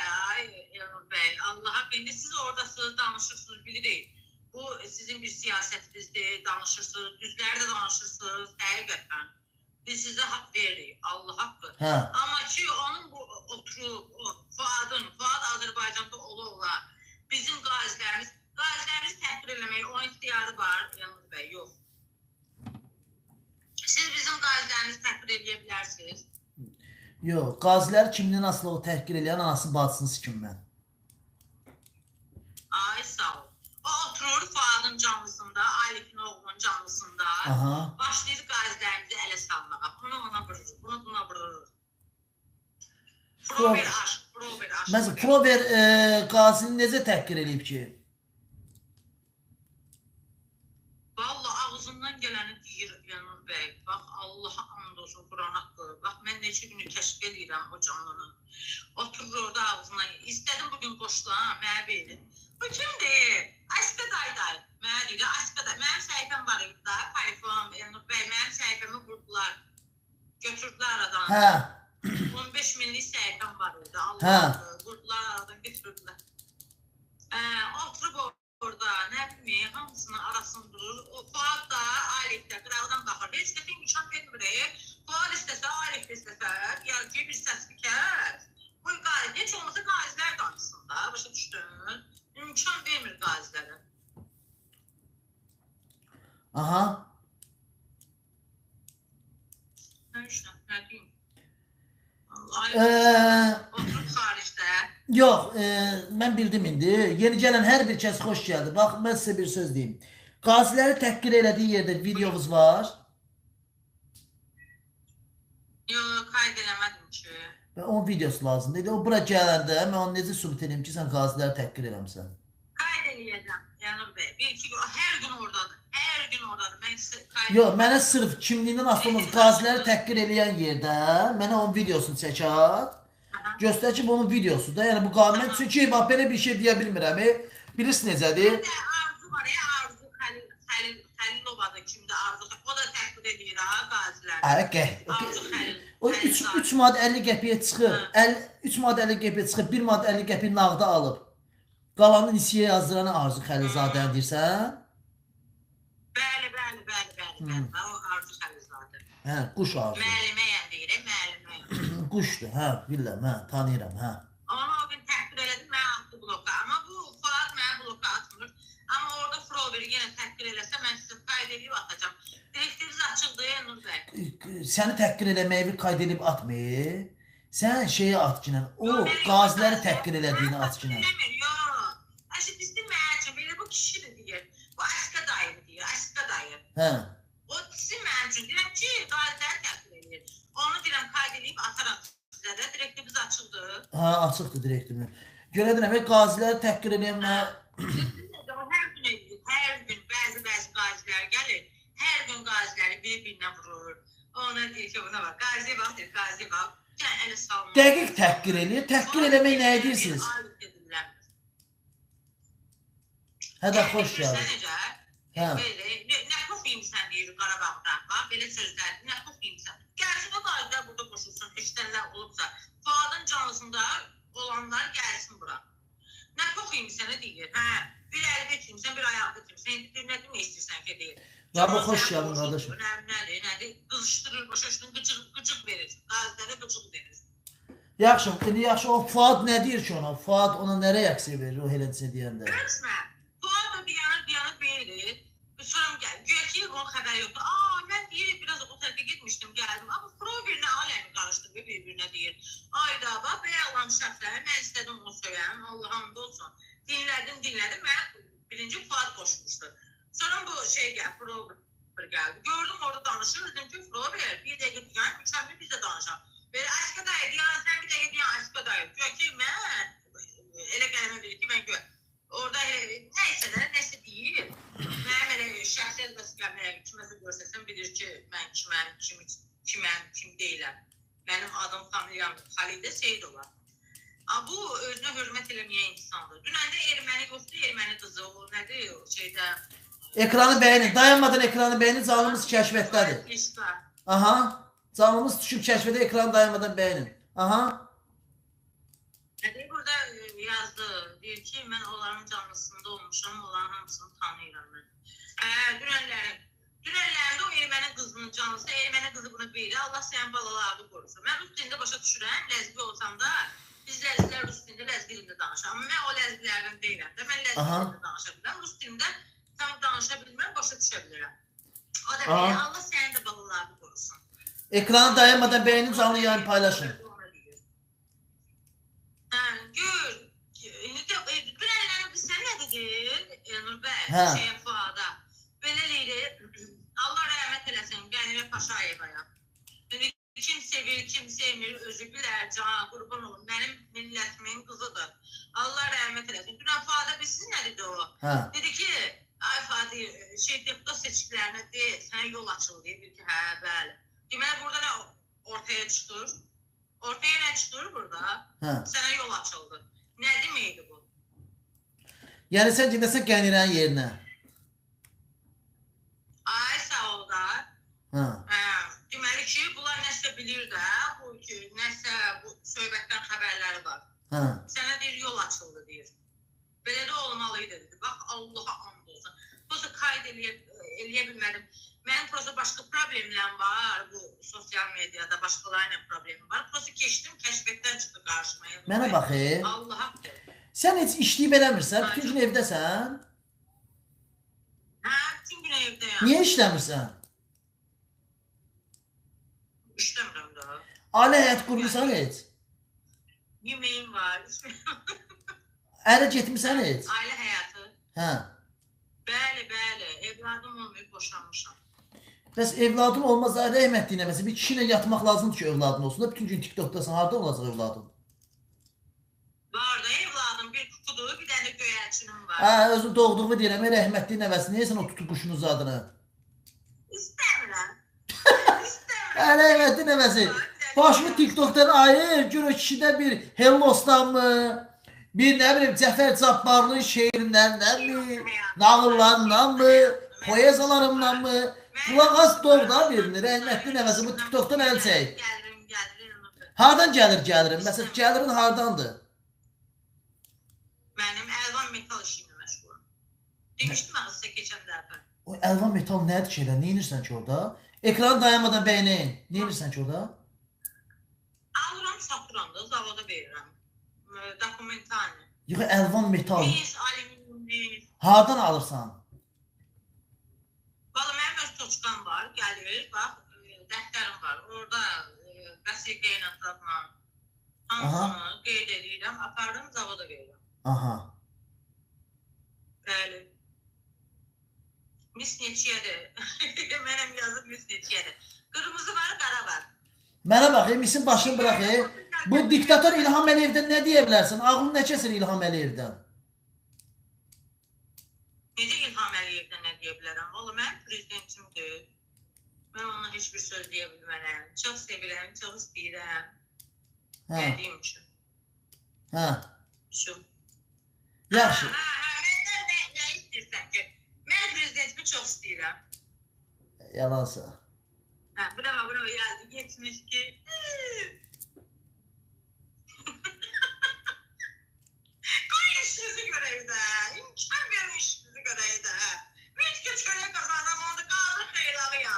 Elnur bəy, Allah'a indi siz oradasınız, danışırsınız, bilirik. Bu sizin bir siyasetinizdir, danışırsınız, düzləri də danışırsınız, həqiqətən. Biz sizə haqq veririk, Allah haqqı. Amma ki, onun bu oturub, Fuad Azərbaycanda ola, bizim qazilərimiz təhqir eləmək, onun ixtiyarı var, Elnur bəy, yox. Siz bizim qazilərimizi təhqir eləyə bilərsiniz. Yox, qazilər kimdən asılı o təhqir eləyən anası bacısını sikim mən. Ay sağ ol. O oturur Fuadın canlısında, Aylik'in oğlunun canlısında. Başlayır qazilərimizi ələ salmağa. Bunu ona vurur, bunu buna vurur. Prover aşk. Məsələn, Prover qazini necə təhqir eləyib ki? Vallahi ağzından gələni deyir Elnur bəy. Bax, Allah'a and olsun, Quran haqqı. Bax, mən neçə günü kəşf edirəm o canlını. Oturur orada ağzından. İstədim bugün qoşulan, mənə verin. Bu kimdir? Aşka dayday. Mənə deyir, Aşka day. Mənim səhifəm var idi da, Payfam, Elnur bəy, mənim səhifəmi qurdular. Götürdülər aradan. 15 minlik səhifəm var idi. Allah qurdular aradan, götürdülər. Oturub orada, nə bilməyim, hamısının arasını durur. O Fuad da Aylik'də qıraqdan baxır. Heç dəfə imkan vermir. Fuad istəsə, Aylik istəsə, deyər ki, bir səsli kəs. Bu qazilər, heç olmasa qazilər danışsın da, başa düşdün? İmkan vermir qazilərə. Aha. Nə deyim? Ay, Eee oturub xaricdə. Yox, mən bildim indi. Yeni gələn hər bir kəs xoş gəldi. Bax, mən sizə bir söz deyim. Qaziləri təhqir elədiyi yerdə videomuz var. Yox, qayd eləmədim ki. Və onun videosu lazımdır. İndi o bura gələndə mən onu necə sübut edeyim ki, sən qaziləri təhqir eləmisən? Qayd eləyəcəm, Yanır bəy. Bir iki gün, hər gün oradadır. Hər gün oradadır. Mən sizə qayd Yox, mənə sırf kimliyindən asılı olmaz qaziləri təhqir eləyən yerdə mənə onun videosunu çəkər. Göstər ki, bunun videosu da. Yəni bu qanun çünki bax belə bir şey deyə bilmirəm. Bilirsiniz necədir? Bir də Arzu var ya, Arzu Xəlilovadır kimdə Arzu. O da təhqir edir ha qaziləri. Arzu Xəlil. O 3 maddə 50 qəpiyə çıxır. 3 maddə 50 qəpiyə çıxır. 1 maddə 50 qəpiyi nağda alıb. Qalanı nisiyə yazdıranı Arzu Xəlilzadəni deyirsən? Bəli. O Arzu Xəlilzadə. Hə, quş Arzu. Müəlliməyəm deyirəm, müəlliməyəm. Quşdur, hə, bilirəm, hə, tanıyıram, hə. Onu o gün təhqir elədim, mən atdı bloka. Amma bu Fuad mənə bloka atmır. Amma orada Froberi yenə təhqir eləsə, mən sizə qayd edib atacam. Direktiviniz açıqdır, Nur bəy. Səni təhqir eləməyi qayd edib atmır. Sən şeyi at ki, o qaziləri təhqir elədiyini at ki. Yox. Əşi bizdə məncə belə bu kişidir deyir. Bu Aşqa dayı deyir, Aşqa dayı. Hə. O kişi mənim üçün deyirəm ki, qaziləri təhqir edir. Onu deyirəm qayd edib ataram sizə də. Direktiviniz açıqdır. Hə, açıqdır direktivini. Görə deyirəm, qaziləri təhqir eləyənmə Hər gün edir, hər gün bəzi qazilər gəlir. Hər gün qaziləri bir-birinə vurur. Ona deyir ki, buna bax, qazi bax deyir, qazi bax. Gəl əli salma. dəqiq təhqir eləyir. Təhqir eləmək nə edirsiniz? Hə də xoş gəldin. Hə. Nə qoxuyumsan deyir Qarabağda. Bax, belə sözlər, nə qoxuyumsan. Gəlsin o qazilər burada qoşulsun, eşidənlər olubsa. Fuadın canlısında olanlar gəlsin bura. Nə qoxuyumsan deyir. Hə, bir əli götürmüsən, bir ayağı götürmüsən. İndi nə demək istəyirsən ki, deyir. Rabbi xoş gəldin qardaşım. Nədir? Qızışdırır, başa düşdün, qıcıq verir. Qazilərə qıcıq verir. Yaxşı, indi yaxşı o Fuad nə deyir ki ona? Fuad ona nə reaksiya verir o elədisə deyəndə? Görüşmə. Fuad da dayanır verir. Sonra gəl. Güya ki, onun xəbəri yoxdur. Mən deyir, biraz o tərəfə getmişdim, gəldim. Amma Proverlə aləmi qarışdırır bir-birinə deyir. Ayda, bax, bəyalan şəxsləri, mən istədim onu söyləyəm. Allah hamd olsun. Dinlədim. Mən birinci Fuad qoşmuşdu. Sonra bu şey gəl, Prover gəldi. Gördüm orada danışır. Dedim ki, Prover, bir dəqiqə deyən, mükəmmel biz də danışaq. Belə Aşqa dayı deyən, sən bir dəqiqə deyən Aşqa dayı. Güya ki, mən elə qələmə verir ki, mən güya. Orada nəsə deyir. Mənim elə şəxsiyyət vəsiqəmə kiməsə görsəsəm bilir ki, mən kiməm, kim deyiləm. Mənim adım, familiyam Xalidə Seyidova. Bu özünə hörmət eləməyən insandır. Dünəndə erməni yoxdur, erməni qızı. O nədir o şeydə? Ekranı bəyənin. Dayanmadan ekranı bəyənin. Canlımız kəşfətdədir. Aha. Canlımız düşüb kəşfədə ekranı dayanmadan bəyənin. Aha. Nədir burada yazdı. Deyir ki, mən onların canlısında olmuşam. Onların hamısını tanıyıram mən. Dünənlərində o erməni qızının canlısı, erməni qızı bunu bilir. Allah sənin balalarını qorusun. Mən rus dilində başa düşürəm. Ləzbi olsam da biz ləzbilər rus dilində, ləzbi dilində danışam. Amma mən o ləzbilərdən deyirəm də. Mən ləzbi dilində danışa bilirəm. Rus dilində tam danışa bilmirəm, başa düşə bilirəm. O da belə, Allah sənin də balalarını qorusun. Ekranı dayanmadan bəyənin canlı yayın paylaşın. Gör, dünənlərində sən nə dedin, Nur bəy, şeyə Fuada? Belə deyir, Allah rəhmət eləsin, Qənimə Paşayevaya. Kim sevir, kim sevmir, özü bilər, can, qurban olun, mənim millətimin qızıdır. Allah rəhmət eləsin. Dünən Fuada bilsiz nə dedi o? Dedi ki, ay Fuadi, deputat seçkilərinə deyil, sənə yol açıldı, deyir ki, hə, bəli. Deməli, burada nə ortaya çıxır? Ortaya nə çıxır burada? Sənə yol açıldı. Nə deməkdir bu? Yəni sən gedəsən Qənirənin yerinə. Ay, sağ ol da. Deməli ki, bunlar nəsə bilir də, bu ki, nəsə bu söhbətdən xəbərləri var. Sənə deyir, yol açıldı, deyir. Belə də olmalıydı, dedi. Bax, Allaha and olsun. Prosta qayd eləyə bilmədim. Mənim prosta başqa problemlərim var, bu sosial mediada başqalarıyla problemim var. Prosta keçdim, kəşfətdən çıxdı qarşıma. Mənə bax, Allaha sən heç işləyib eləmirsən, bütün gün evdəsən. Hə, bütün gün evdəyəm. Niyə işləmirsən? İşləmirəm də. Ailə həyat qurmusan heç? Yemeğim var. Ərə getmisən heç? Aile hayatı. Hə. Bəli, bəli. Evladım olmayıb boşanmışam. Bəs evladın olmaz, rəhmətli nəməsə bir kişi ilə yatmaq lazımdır ki, evladın olsun da bütün gün TikTokdasan, harda olacaq evladın? Var da evladım bir kutudur, bir tane göyərçinim var. Hə, özün doğduğumu deyirəm, rəhmətli nəvəsi, niyə sən o tutu quşunuz adını? İstəmirəm. Hə, rəhmətli nəvəsi, başımı TikTokdan ayır, gör o kişidə bir Hellos'danmı, bir nə bilim Cəfər Cabbarlının şeirindənmi, nağıllarındanmı, poezalarımdanmı, qulaq az doğ da birini, rəhmətli nəvəsi, bu TikTokdan əl çək. Gəlirim. Hardan gəlirim? Məsələn, gəlirin hardandır? Mənim əlvan metal işimlə məşğulam. Demişdim mən sizə keçən dəfə. O əlvan metal nədir ki elə? Nə edirsən ki orada? Ekranı dayanmadan bəynin. Nə edirsən ki orada? Alıram, satıram da, zavoda verirəm. Dokumentalni. Yox, əlvan metal. Mis, alüminyum, mis. Hardan alırsan? Valla mənim öz toçqam var, gəlir, bax, dəftərim var. Orada vəsiqə ilə tapma. Hamısını qeyd edirəm, apardım, zavoda verirəm. Aha. Bəli. Mis neçiyədir? Mənim yazıb mis neçiyədir. Qırmızı var, qara var. Mənə bax, misin başını bırax. Bu diktator İlham Əliyevdən nə deyə bilərsən? Ağlın nə kəsir İlham Əliyevdən? Necə İlham Əliyevdən nə deyə bilərəm? Valla mənim prezidentimdir. Mən ona heç bir söz deyə bilmərəm. Çox sevirəm, çox istəyirəm. Gəldiyim üçün. Hə. Şu. Yaxşı. Məndən nə istəyirsən ki? Mən prezidentimi çox istəyirəm. Yalansa. Bravo, yazdı. Geçmiş ki. Koy işinizi göreydi. İmkan verin işinizi göreydi. Üç gün şöyle kazanım onu kaldı xeyralı ya.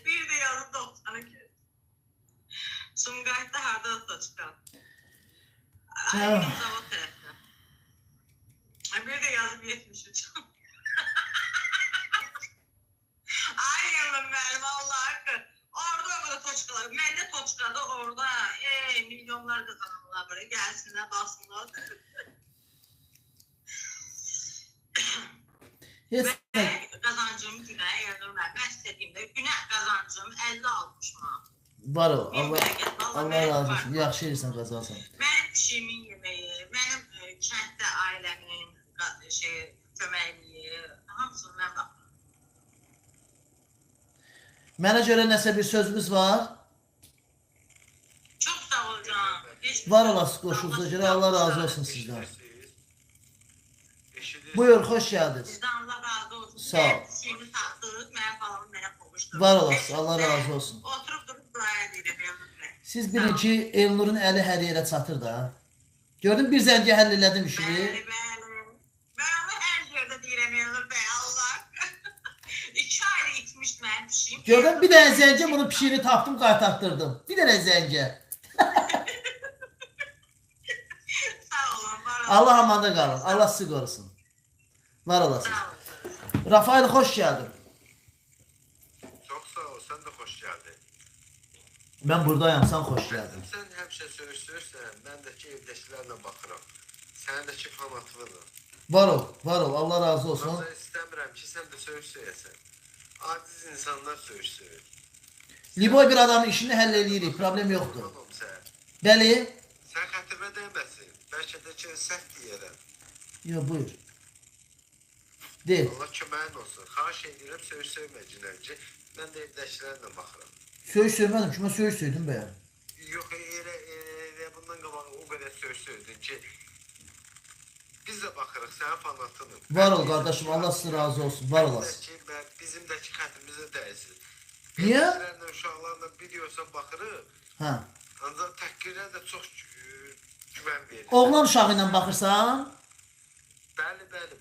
Bir de yazın 92. Sumqayıtda harda da çıxar. Aynı zavod tərəfdə. Bir de yazıb 73. Aynen benim Allah hakkı. Orada o kadar toçkalar. Məndə toçkada orada milyonlar kazanırlar böyle. Gelsinler bassınlar. Ve kazancım güne yardımlar. Ben istediğimde güne kazancım 50-60 manat. Var o. Allah razı olsun. Yaxşı edirsən qazansın. Mənim pişimin yemeği, mənim kənddə ailəmin köməkliyi, hamısını mən baxıram. Mənə görə nəsə bir sözümüz var. Çox sağ ol canım. Var olasınız qoşunuza görə. Allah razı olsun sizdən. Buyur, xoş gəldiniz. Sizdən Allah razı olsun. Sağ ol. Mən şeyini satdınız, mənim balamı mənə qovuşdunuz. Var olasınız. Allah razı olsun. Oturub durub buraya deyirəm. Siz bilin ki, Elnur'un əli hər yerə çatır da. Gördün, bir zəngə həll elədim işini. Bəli, bəli. Mən onu hər yerdə deyirəm Elnur bəy, Allah. 2 ayda itmiş mənim pişiyim. Gördün, bir dənə zəngə bunun pişiyini tapdım, qaytartdırdım. Bir dənə zəngə. Sağ olun, var olun. Allah amanda qalın. Allah sizi qorusun. Var olasınız. Sağ olun. Rafael, xoş gəldin. Çox sağ ol, sən də xoş gəldin. Mən buradayam, sən xoş gəldin. Sən həmişə söyürsən, mən də ki evdəkilərlə baxıram. Sənin də ki fanatlığın. Var ol, var ol. Allah razı olsun. Mən istəmirəm ki, sən də söyüş söyəsən. Aciz insanlar söyüş söyür. Liboy bir adamın işini həll eləyirik, problem yoxdur. Oğlum sən. Bəli. Sən xətimə dəyməsin. Bəlkə də ki, səhv deyərəm. Yox, buyur. Deyil. Allah köməyin olsun. Xahiş edirəm, söyüş söyməyəcəklər ki, mən də evdəkilərlə baxıram. Söyüş söymədim ki, mən söyüş söydüm bəyəm. Yox, elə bundan qabağı o qədər söyüş söydün ki, biz də baxırıq, sənin fanatınım. Var ol qardaşım, Allah sizi razı olsun. Var olasın. Bizim də ki, xətimizə dəysin. Niyə? Evdəkilərlə, uşaqlarla biliyorsan baxırıq. Hə. Ancaq təhqirə də çox güvən verir. Oğlan uşağı ilə baxırsan? Bəli, bəli.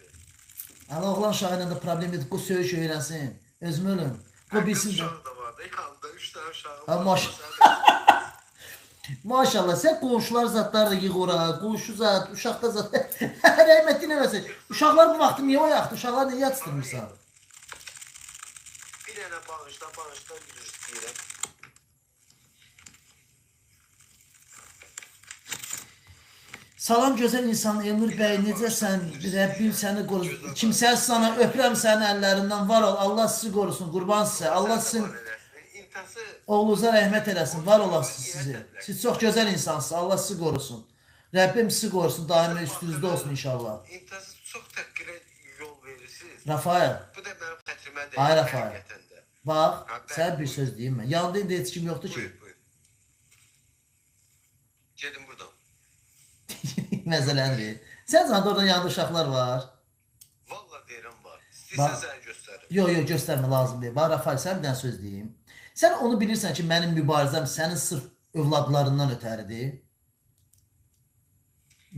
Ana oğlan uşağı ilə də problem edir, bu söyüş öyrənsin. Özümü ölüm. Bu bilsin də. Uşağı da vardı, yanında 3 dənə uşağım Ha, var. Maşallah, sən qonşular zatlar da yığ ora, qonşu zat, uşaqda zat. Rəhmətli nəvəsi. Uşaqlar bu vaxtı niyə oyaqdı? Uşaqlar niyə yatışdırmırsan? Bir dənə bağışla, bağışla, istəyirəm. Salam gözəl insan Elnur bəy, necəsən? Rəbbim səni qorusun. Kimsə sana öpürəm sənin əllərindən. Var ol. Allah sizi qorusun. Qurban sizə. Allah sizin İntası oğlunuza rəhmət eləsin. Var olasınız sizi. Siz çox gözəl insansınız. Allah sizi qorusun. Rəbbim sizi qorusun. Daimi üstünüzdə olsun inşallah. intası çox təhqirə yol verirsiniz. Rafael. Bu da mənim xətrimə deyil. Ay Rafael. həqiqətən də. Bax, sənə bir söz deyim mən. Yanında indi heç kim yoxdur ki. Buyur, buyur. Gedin buradan. Məzələndir. Sən zannında orada yanında uşaqlar var. Vallahi deyirəm var. Bax. İstəyirsən səni göstərim. Yox, yox, göstərmə lazım deyil. Bax, Rafael, sən bir dənə söz deyim. Sən onu bilirsən ki, mənim mübarizəm sənin sırf övladlarından ötəridir.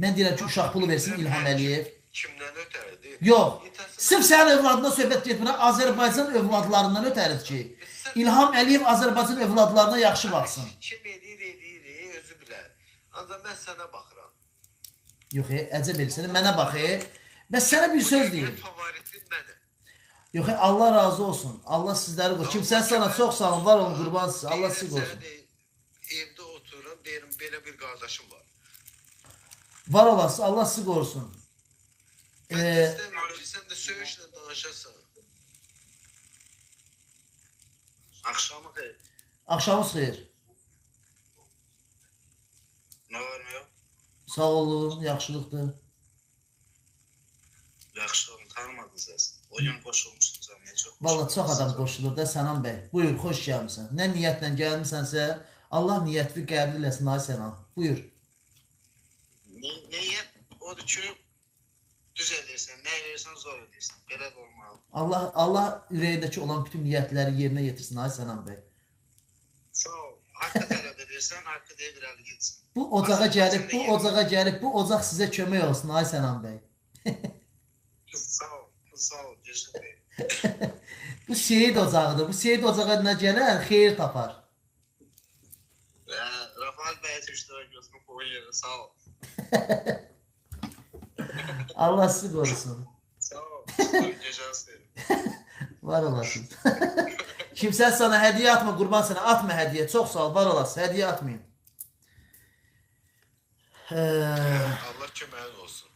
Mən deyirəm ki, uşaq pulu versin İlham Əliyev. Kimdən ötəridir? Yox, İntası sırf sənin övladına söhbət getmirəm, Azərbaycan övladlarından ötəridir ki, İlham Əliyev Azərbaycan övladlarına yaxşı baxsın. Kim edir, özü bilər. Ancaq mən sənə baxıram. Yox, əcəb elsən, mənə bax, bəs sənə bir söz deyim. Favoritin mənəm. Yox, Allah razı olsun. Allah sizləri qorusun. Kimsə sana çox sağ olun, var olun, qurban siz. Allah sizi qorusun. Evdə otururam, deyirəm belə bir qardaşım var. Var olasınız, Allah sizi qorusun. Mən istəmirəm ki, sən də söyüşlə danışasan. Akşamı xeyir. Axşamınız xeyir. Ne var mı yok? Sağ olun, yaxşılıqdır. Yaxşı olun, tanımadın siz. Oyun qoşulmuşsun camiyə çox. Valla çox adam qoşulur da Sənan bəy. Buyur, xoş gəlmisən. Nə niyyətlə gəlmisənsə, Allah niyyətli qəbul eləsin, ay Sənan. Buyur. Niyyət odur ki, düz edirsən, nə edirsən zor edirsən. Belə də olmalı. Allah ürəyindəki olan bütün niyyətləri yerinə yetirsin, ay Sənan bəy. Sağ ol. Haqqı tələb edirsən, haqqı deyib irəli getsin. Bu ocaq ocaq sizə kömək olsun, ay Sənan bəy. Sağ ol, Cəşid bəy. Bu şehid ocağıdır. Bu şehid ocağına gələn xeyir tapar. Rafael bəyə iştirak götürün, qoyun yerə, sağ ol. Allah sizi qorusun. Sağ ol, gecəniz xeyir. Var olasın. Kimsə sana hədiyyə atma, qurban sənə. Atma hədiyyə. Çox sağ ol, var olasın. Hədiyyə atmayın. Allah köməyin olsun.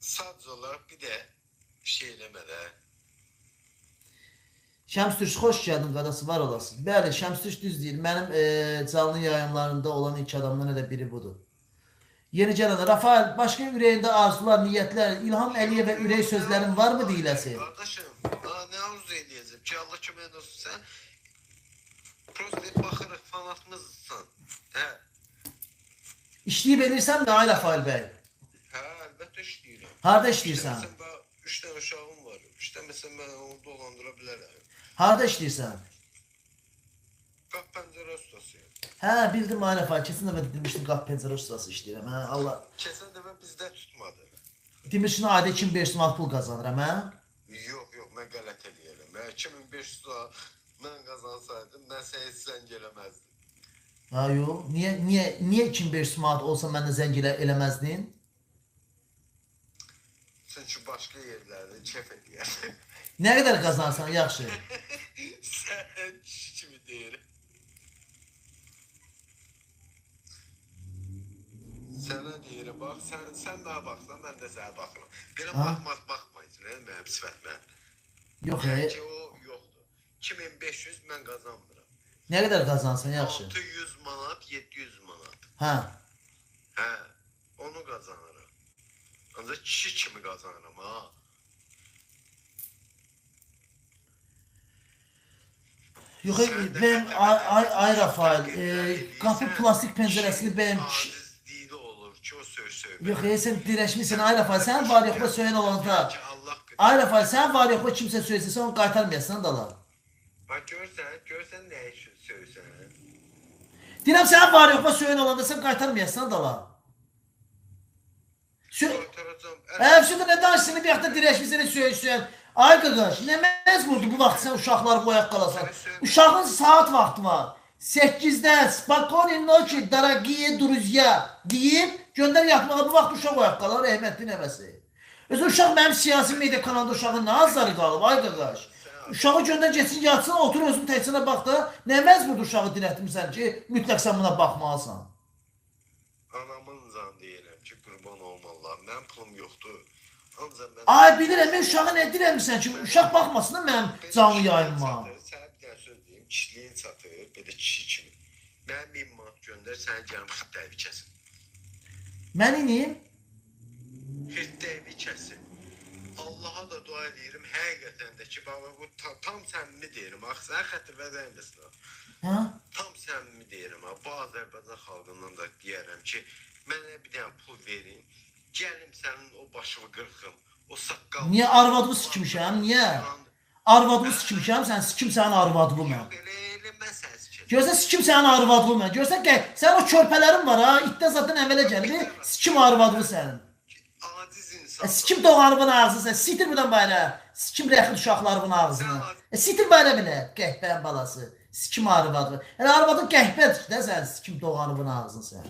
Sadəcə olaraq bir də şey eləmədə. Şəms Türk, xoş gəldin qadası, var olasın. Bəli, Şəms Türk düz deyir. Mənim canlı yayınlarında olan ilk adamdan elə biri budur. Yeni gələn Rafael, başqa ürəyində arzular, niyyətlər, İlham Əliyevə ürək sözlərin var mı deyiləsi? Qardaşım, nə arzu eləyəcəm ki, Allah köməyin olsun. Sən prosto baxırıq, fanatımızsan. Hə, İşləyib edirsən mi, ay Rafael bəy? hə, əlbəttə işləyirəm. Harada işləyirsən? Üç dənə uşağım var. İşləməsən mən onu dolandıra bilərəm. Harada işləyirsən? Qap pəncərə ustasıyım. Hə, bildim ay Rafael. Kesin dəfə demişdim qap pəncərə ustası işləyirəm. Hə, Allah. Keçən dəfə bizdə tutmadı. Demişdin ayda 2500 manat pul qazanıram, hə? Yox, mən qələt eləyərəm. 2500 lira mən qazansaydım, mən sənə heç zəng eləməzdim. Ha, yox. Niyə 2500 manat olsa mən də zəng eləməzdin? Çünki başqa yerlərdə kef eləyərdim. Nə qədər qazansan, yaxşı. Sən kişi kimi deyirəm. Sənə deyirəm, bax, sən mənə baxsan, mən də sənə baxıram. Belə baxmayın, mənim sifətimə. Yox, Ki, o yoxdur. 2500 mən qazanmıram. nə qədər qazansan, yaxşı. 600 manat, 700 manat. Hə. Hə, onu qazanıram. Ancaq kişi kimi qazanıram, ha. Yox, mən ay Rafael, qapı plastik pəncərəsini bəyəm. Acizliyi olur ki, o söz. Yox, sən dirəşmirsən ay Rafael, sən var yoxla söyən olanda. Allah Ay Rafael, sən var yoxla kimsə söyləsə, sən onu qaytarmayasan dala. bax görsən nə üçün söysən? Deyirəm, sən var yoxla söyən olanda sən qaytarmayasan dala. Şimdi ne danışsın bir yaxda dirəşmisini söyən. Ay qaqaş, nə məcburdur bu vaxt sən uşaqları boyaq qalasan? Uşağın saat vaxtı var. 8-də Spokoni noçi, daragiye druzya deyib, göndər yatmağa bu vaxt uşaq boyaq qalar, rəhmətli nəvəsi. Özü uşaq mənim siyasi media kanalda uşağın nə azları qalıb, ay qaqaş. Uşağı göndər getsin yatsın, otur özün təksinə bax da. Nə məcburdur uşağı dirətmirsən ki, mütləq sən buna baxmalısan. Anamın zan deyirəm ki, qurban olum Allah. Mənim pulum yoxdur. Ancaq mən... Ay bilirəm, mən uşağı nə dirəmirsən ki, uşaq baxmasın da mənim canlı yayınma. Sənə bir dənə söz deyim, kişiliyin çatır, belə kişi kimi. Mənə 1000 manat göndər, səni gəlin xırtdəvi kəsin. Mən ineyim? Xırtdəvi kəsin. Allaha da dua edirəm, həqiqətən də ki, baba bu tam səmimi deyirəm. Axı sən xətir vəzəndesin. Hə? Tam səmimi deyirəm. Bu Azərbaycan xalqından da deyərəm ki, mənə bir dənə pul verin. Gəlim sənin o başını qırxım. O saqqal. Niyə arvadımı sikmişəm? Niyə? Arvadımı sikmişəm, sən sikim sənin arvadımı mən. Elə mən səni sikəcəm. Görsən sikim sənin arvadımı mən. Görsən ki, sənin o körpələrin var ha, itdə zaten əmələ gəlir. Sikim arvadımı sənin. Aciz insan. Sikim doğanımın ağzını sən. Sitir buradan bayra. Sikim rəxil uşaqlarımın ağzını. Sitir bayra belə. Qəhbən balası. Sikim arvadımı. Yəni arvadın qəhbədir də sən. Sikim doğanımın ağzını sən.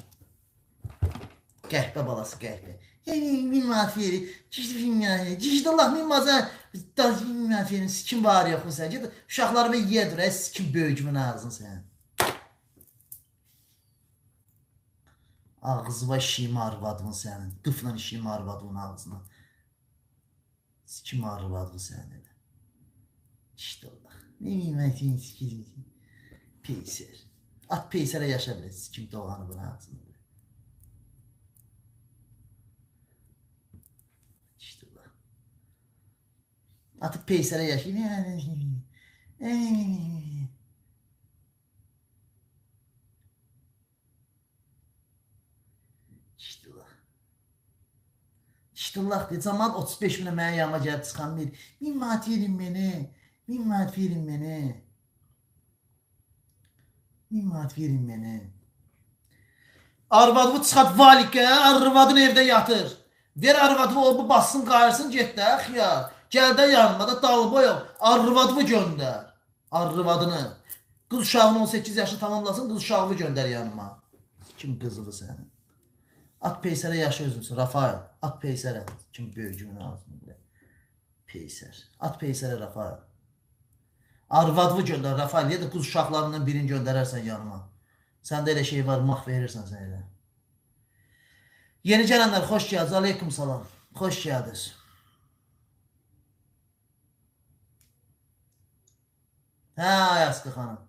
Qəhbə balası qəhbə. Min manat verir. Cişdi film yani. Cişdi Allah min manat. Min manat verin. Sikim var yoxmu sən. Ged uşaqlarımı yiyə dur. Sikim böyücümün ağzını sən. Ağzıva işiyim arvadımın sənin. Dıfla işiyim arvadımın ağzına. Sikim arvadımı sənin. İşte Allah. Ne bileyim ben senin sikim. Peyser. At peysere yaşa bile. Sikim doğanımın ağzına. İşte Allah. Atıp peysere yaşayayım. İşte Allah dedi. Zaman 35 minə mənə yanıma gəlib çıxan bir. 1000 manat verin məni. 1000 manat verin məni. 1000 manat verin məni. Arvadımı çıxart valikə. Arvadın evdə yatır. Ver arvadımı o bu bassın qayırsın get də xiyar. Gəl də yanıma da dalboyum. Arvadımı göndər. Arvadını. Qız uşağını 18 yaşı tamamlasın. Qız uşağını göndər yanıma. Kim qızıdır sənin? At peysərə yaşı özümsün. Rafael. At peysərə. Kim böyücümün ağzını. Peysər. At peysərə Rafael. Arvadımı göndər Rafael. Ya da qız uşaqlarından birini göndərərsən yanıma. Səndə elə şey var. Maq verirsən sən elə. Yeni gələnlər xoş gəldiniz. Aleyküm salam. Xoş gəldiniz. Hə, Ayasqı xanım.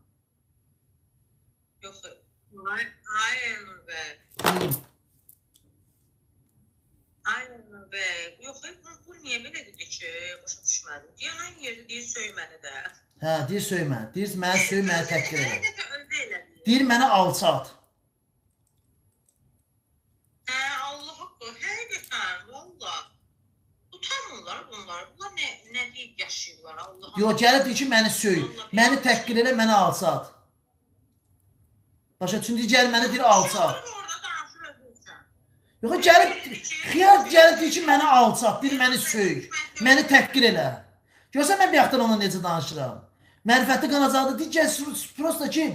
Yox. Ay Elnur bəy. Ay Elnur bəy. Yox, bu niyə belə dedi ki, başa düşmədim. Yanan yeri deyir söyməni də. Hə, deyir söyməni. Deyir mənə söy, mənə təhqir elə. Hər dəfə öldü elə. Deyir mənə alçat. Hə, Allah haqqı, həqiqətən, valla. Utanmırlar bunlar. Bunlar nə deyib yaşayırlar, Allah'ım. Yox, gəlib deyir ki, məni söy. Məni təhqir elə, mənə alçat. Başa çünki gəl mənə deyir alçat. Orada danışır özürsən. Yox, gəlib, xiyar gəlib deyir ki, mənə alçat. Deyir məni söy. Məni təhqir elə. Görsən mən bir yaxdan ona necə danışıram. Mərifətli qanacağı deyir ki, prosta ki,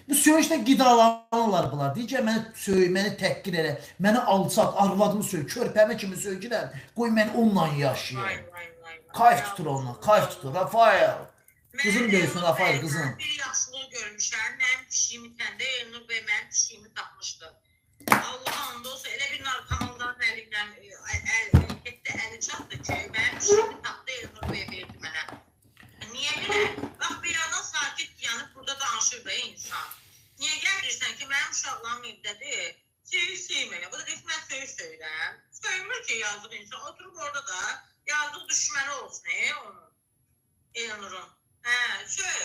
bu söyüşlə qidalanırlar bunlar. Deyir ki, məni söy, məni təhqir elə, məni alçat, arvadımı söy, körpəmə kimi söykilər. Qoy mən onunla yaşayayım. Kayf tutur onunla, kayf tutur. Rafael. Qızım böyüsün, Rafael, qızım. Bir yaxşılıq görmüşəm, mənim pişiyimi təndə Elnur bəy mənim pişiyimi tapmışdı. Allah and olsa elə bir narkomanların əlindən əli çatdı ki, mənim pişiyimi tapdı Elnur bəy verdi mənə. Niyə belə? Bax, bir adam sakit yanıb burada danışır da insan. Niyə gəlirsən ki, mənim uşaqlarım evdədir, söyür-söyməyə. Bu da deyir ki, mən söyür-söyrəm. Söymür ki, yazıq insan. Oturub orada da yazıq düşməni olsun, onun. Elnur'un. Hə, söv.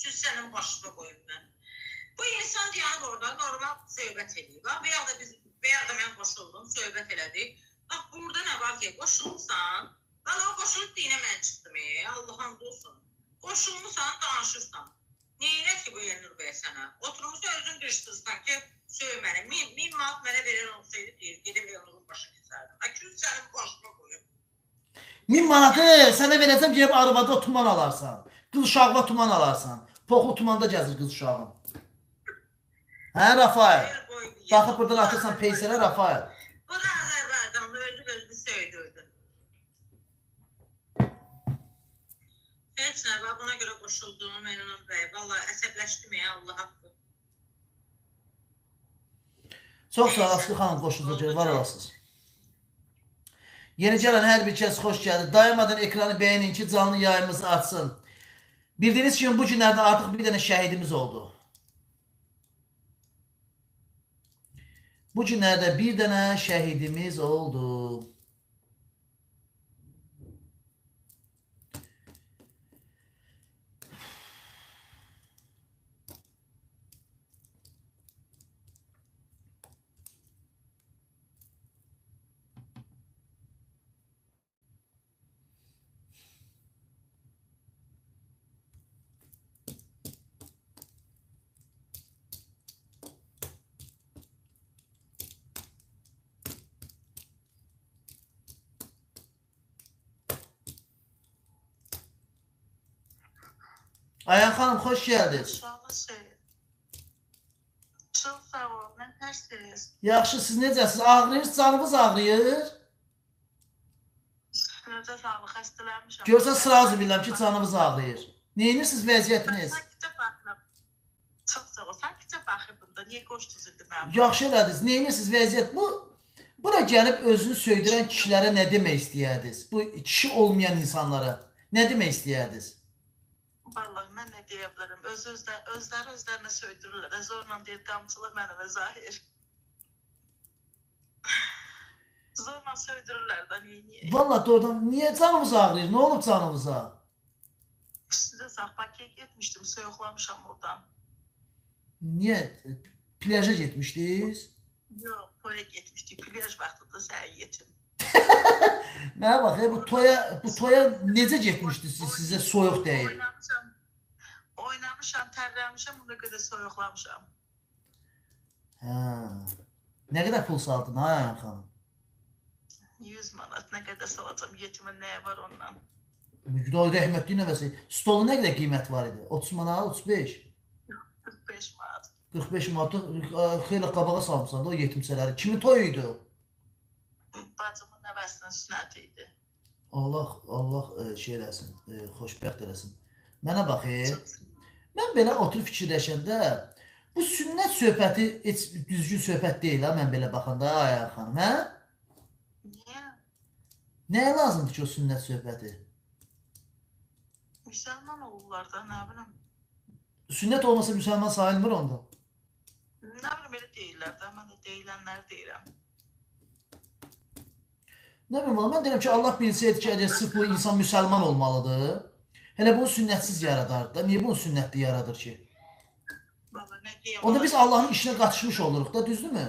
Çünki sənin başına qoyum mən. Bu insan yanıb orada normal söhbət edir. Bax, veya da mən qoşuldum, söhbət elədik. Bax, burada nə var ki, qoşulmuşsan, valla o qoşulub deyinə mən çıxdım, Allah'ın olsun. Qoşulmuşsan, danışırsan. Neyinə ki bu Elnur bəy sənə? Oturmuşsa özün qışdırsan ki, söv mənə. 1000 manat mənə verən olsaydı deyir, gedib Elnur'un başına kesərdim. Çünki sənin başına qoyum. 1000 manatı sənə verəcəm, gəlib arvada tuman alarsan. Qız uşağına tuman alarsan. Poxu tumanda gəzir qız uşağın. Hə, Rafael? Baxıb buradan atırsan peysərə, Rafael. Bu da Azərbaycanlı özü söydürdü. Bilirsən, və buna görə qoşuldum Elnur bəy. Vallahi əsəbləşdim ya, Allah haqqı. Çox sağ olasın xanım qoşulduğunuz var olasınız. Yeni gələn hər bir kəs xoş gəldi. Dayanmadan ekranı bəyənin ki, canlı yayımız açsın. Bildiyiniz kimi bu günlərdə artıq bir dənə şəhidimiz oldu. Bu günlərdə bir dənə şəhidimiz oldu. Ayhan xanım, xoş gəldiniz. Çox sağ ol, mən tərsiz. Yaxşı, siz necəsiniz? Ağrıyır, canınız ağrıyır. Sizə sağlıq, xəstələnmişəm. Görsən sırası bilirəm ki, canınız ağrıyır. Neyinirsiniz vəziyyətiniz? Sakitcə baxdım. Çox sağ ol, sakitcə baxırdım da, niyə qoşdunuz indi mənim? Yaxşı elədiniz. Neyinirsiniz vəziyyət? Bura gəlib özünü söydürən kişilərə nə demək istəyərdiniz? Bu kişi olmayan insanlara nə demək istəyərdiniz? Vallahi mən nə deyə bilərəm, özləri özlərinə söydürürlər, zorla deyir, qamçılı mənə və Zahir. Zorla söydürürlər da, niyə? Vallahi doğrudan, niyə canınız ağrıyır? Nə olub canınıza? Sizə sağ, Bakıya getmişdim, soyuqlamışam oradan. Niyə? Plaja getmişdiniz? Yox, toya getmişdik, plaj vaxtında səhər yetim. Mənə bax, bu toya necə getmişdiniz sizə soyuq deyil? Oynamışam, tərləmişəm, buna qədər soyuqlamışam. Hə. Nə qədər pul saldın, ha Ayhan xanım? 100 manat, nə qədər salacam, yetimin nəyə var ondan? Müqdar rəhmətli nəvəsi. Stolun nə qədər qiymət var idi? 30 manat, 35? 45 manat. 45 manat xeyli qabağa salmışsan da o yetimsələri. Kimin toyuydu? Bacımın nəvəsinin sünnəti idi. Allah şey eləsin, xoşbəxt eləsin. Mənə bax, mən belə oturub fikirləşəndə bu sünnət söhbəti heç düzgün söhbət deyil ha, mən belə baxanda Ayhan xanım, hə? Niyə? Nəyə lazımdır ki o sünnət söhbəti? Müsəlman olurlar da, nə bilim. Sünnət olmasa müsəlman sayılmır onda. Nə bilim, elə deyirlər də, mən də deyilənləri deyirəm. Nə bilim, mən deyirəm ki, Allah bilsəydi ki, əgər sırf bu insan müsəlman olmalıdır, hələ bunu sünnətsiz yaradardı da. Niyə bunu sünnətli yaradır ki? Valla nə deyəm? Onda biz Allahın işinə qatışmış oluruq da, düzdürmü?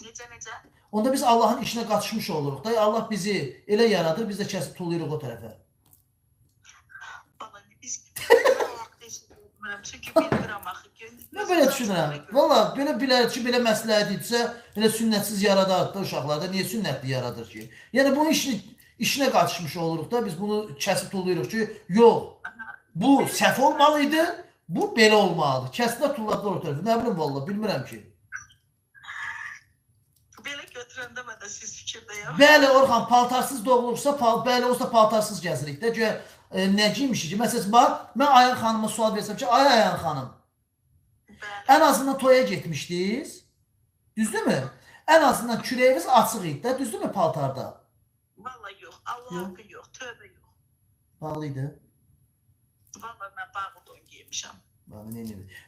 Necə? Onda biz Allahın işinə qatışmış oluruq da. Allah bizi elə yaradır, biz də kəsib tullayırıq o tərəfə. Valla biz vaxt eşitmirəm, çünki bilmirəm axı. Mən belə düşünürəm. Valla belə bilər ki, belə məsləhət idisə, elə sünnətsiz yaradardı da uşaqlarda. Niyə sünnətli yaradır ki? Yəni bunun işinə qatışmış oluruq da, biz bunu kəsib tullayırıq ki, yox, bu səhv olmalıydı, bu belə olmalıdır. Kəsiblər tulladılar o tərəfə. Nə bilim valla, bilmirəm ki. Belə götürəndə mən də siz fikirdəyəm. Bəli, Orxan, paltarsız doğulursa, bəli, olsa paltarsız gəzirik də. Göyə, nə giymişik ki? Məsələn, bax, mən Ayhan xanıma sual versəm ki, ay Ayhan xanım, ən azından toya getmişdiniz, düzdürmü? Ən azından kürəyiniz açıq idi də, düzdürmü paltarda? Valla yox, Allah haqqı yox, tövbə yox. Bağlı idi. Valla mən bağlı don giymişəm.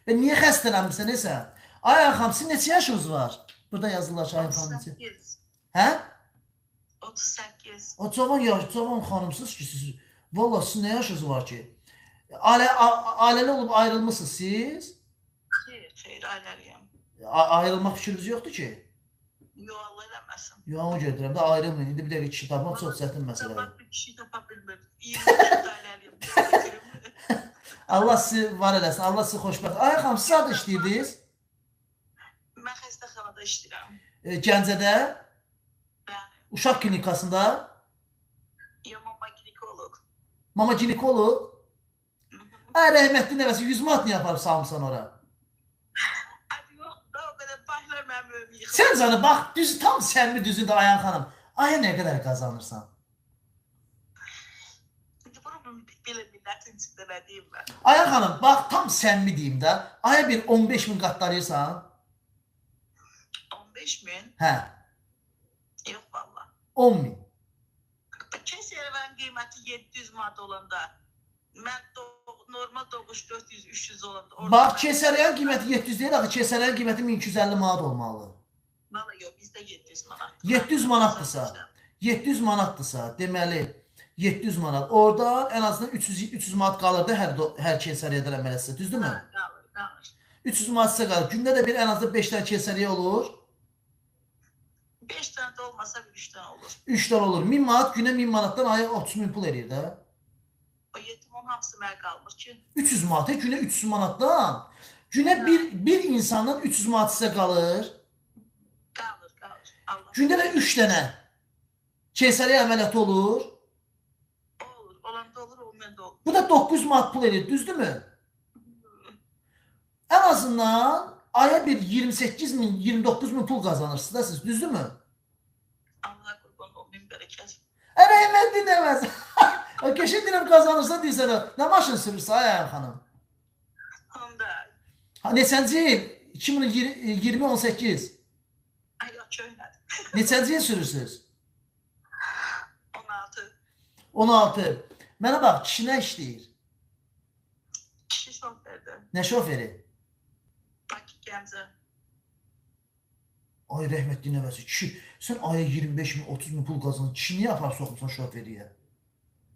Və niyə xəstələnmirsən, nəsə? Ayhan xanım, sizin neçə yaşınız var? Burada yazırlar ki, Ayhan xanım neçə? 38. Hə? 38. O cavan xanımsınız ki, siz, valla sizin nə yaşınız var ki? Ailəli olub ayrılmışsınız siz? Xeyr, ailəliyəm. Ayrılmaq fikriniz yoxdur ki? Yox, Allah eləməsin. Yox, onu gedirəm də ayrılmayın. İndi bir dəqiqə kişi tapmaq çox çətin məsələdir. Bir kişi tapa bilmir. 20 ailəliyəm. Allah sizi var eləsin, Allah sizi xoşbəxt. Ayhan xanım, siz harada işləyirdiniz? Mən xəstəxanada işləyirəm. Gəncədə? Bəli. Uşaq klinikasında? Yox, mama ginekoloq. Mama ginekoloq? Rəhmətli nəvəsi 100 manat niyə aparıb salmışsan ora? Hadi yox, o qədər başlar mənim övümü yıxılır. Sən canı bax, düz tam səmimi düzündə Ayhan xanım. Aya nə qədər qazanırsan? Bunu belə Millətin içində nə deyim mən? Ayhan xanım, bax tam səmimi deyim də. Aya bir 15.000 qatlayırsan? 15.000? Hə, Yox valla. 10.000. Keserəvənin qiyməti 700 manat olanda, mən normal doğuş 400-300 olanda... Bax, kesərəyin qiyməti 700 deyil, axı kesərəyin qiyməti 1250 manat olmalı. Valla yox, bizdə 700 manat. 700 manatdırsa, 700 manatdırsa, deməli 700 manat. Orada ən azından 300 manat qalırdı hər kesəriyədən əmələsə, düzdürmü? Qalır. 300 manatsa qalır. Gündə də bir ən azından 5 dənə kesəriyə olur. 5 dənə də olmasa 3 dənə olur. 3 dənə olur. 1000 manat, günə 1000 manatdan aya 30.000 pul eləyir də. O 7-10 hamısı mənə qalmır ki. 300 manat, günə 300 manatdan. Günə bir insandan 300 manat sizə qalır. Qalır. Allah. Gündə də 3 dənə kesəriyə əməliyyatı olur. Olur, olanda olur, olmayanda olur. Bu da 900 manat pul eləyir, düzdürmü? Ən azından aya bir 28.000, 29.000 pul qazanırsınız da siz, düzdürmü? Allah qurban olmayım, bərəkət. Ərəyimən dinləməz. O keşin dinəm qazanırsan deyirsən, nə maşın sürürsə Ayhan xanım? Honda. Neçənci il? 2018. Ay, yox, köhnədir. Neçənci il sürürsünüz? 16. 16. Mənə bax, kişi nə işləyir? Kişi şofördə. Nə şoferi? Bakı Gəncə. Ay rəhmət dinləməsi. Kişi, sən aya 25.000, 30.000 pul qazanır. Kişi niyə apar soxmusan şoferiyə?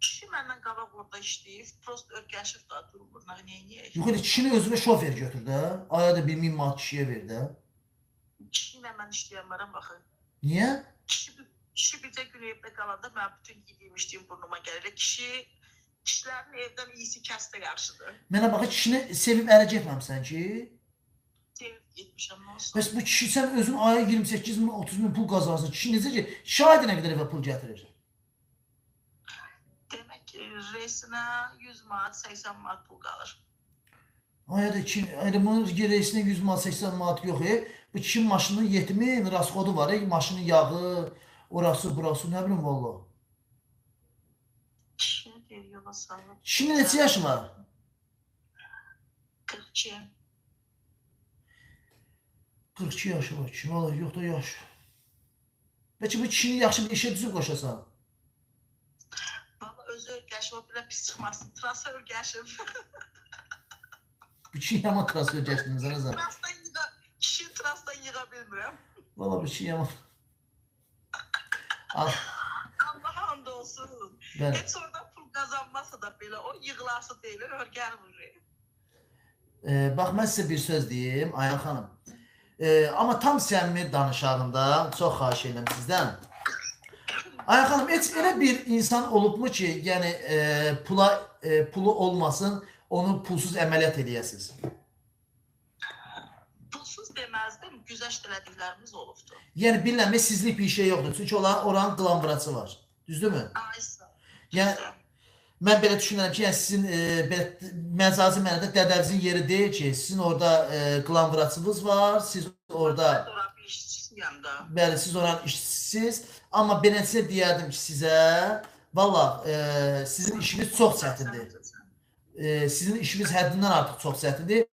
Kişi məndən qabaq orada işləyir. Prost örgəşib da durmur. Neyini? Yox, elə kişini özünə şofer götür də. Aya da 1000 manat kişiyə ver də. Kişi ilə mən işləyənlərə baxın. Niyə? Kişi bircə gün evdə qalanda mən bütün yediyim içdiyim burnuma gəlir. Kişilərin evdən iyisi kəsdə yaxşıdır. Mənə bax, kişini sevib ərə getməmsən ki? Sevib getmişəm, nə olsun. Bəs bu kişi sən özün aya 28.000, 30.000 pul qazansın. Kişi necə ki, şahid nə qədər evə pul gətirir? Demək ki, reisinə 100 manat, 80 manat pul qalır. Aya da ki, bunun reisinə 100 manat, 80 manat yox. Bu kişinin maşının 70.000 raskodu var. Maşının yağı, orası, burası, nə bilim valla. Kişini deyir, yola salıb. Kişinin neçə yaşı var? 42. 42 yaşı var kişinin, valla yox da yaş. Bəlkə bu kişini yaxşı bir işə düzüb qoşasan. Valla özü örgəşib, o belə pis çıxmasın. Trasa örgəşib. Bu kişi yaman transfer gəşdiniz, Rəza. Kişi trasdan yığa bilmirəm. Valla bu kişi yaman. Al, Allaha and olsun. bəli. Heç orada pul qazanmasa da belə, o yığılası deyil, örgər vurur. Bax, mən sizə bir söz deyim, Ayhan xanım. Amma tam səmimi danışağında çox xahiş edirəm sizdən. Ayhan xanım, heç elə bir insan olubmu ki, yəni pulu olmasın, onu pulsuz əməliyyat eləyəsiniz? Pulsuz deməzdim, güzəşt elədiklərimiz olubdur. Yəni, bilməm, sizlik bir şey yoxdur. Çünki oranın qlamvrası var. Düzdürmü? Aysa. Yəni, mən belə düşünürəm ki, yəni sizin məcazi mənada dədəvizin yeri deyil ki, sizin orada qlamvrasınız var, siz orada... Sonra bir işçisiyəm da. Bəli, siz oranın işçisiniz. Amma beləsinə deyərdim ki, sizə, valla, sizin işiniz çox çətindir. Sizin işiniz həddindən artıq çox çətindir.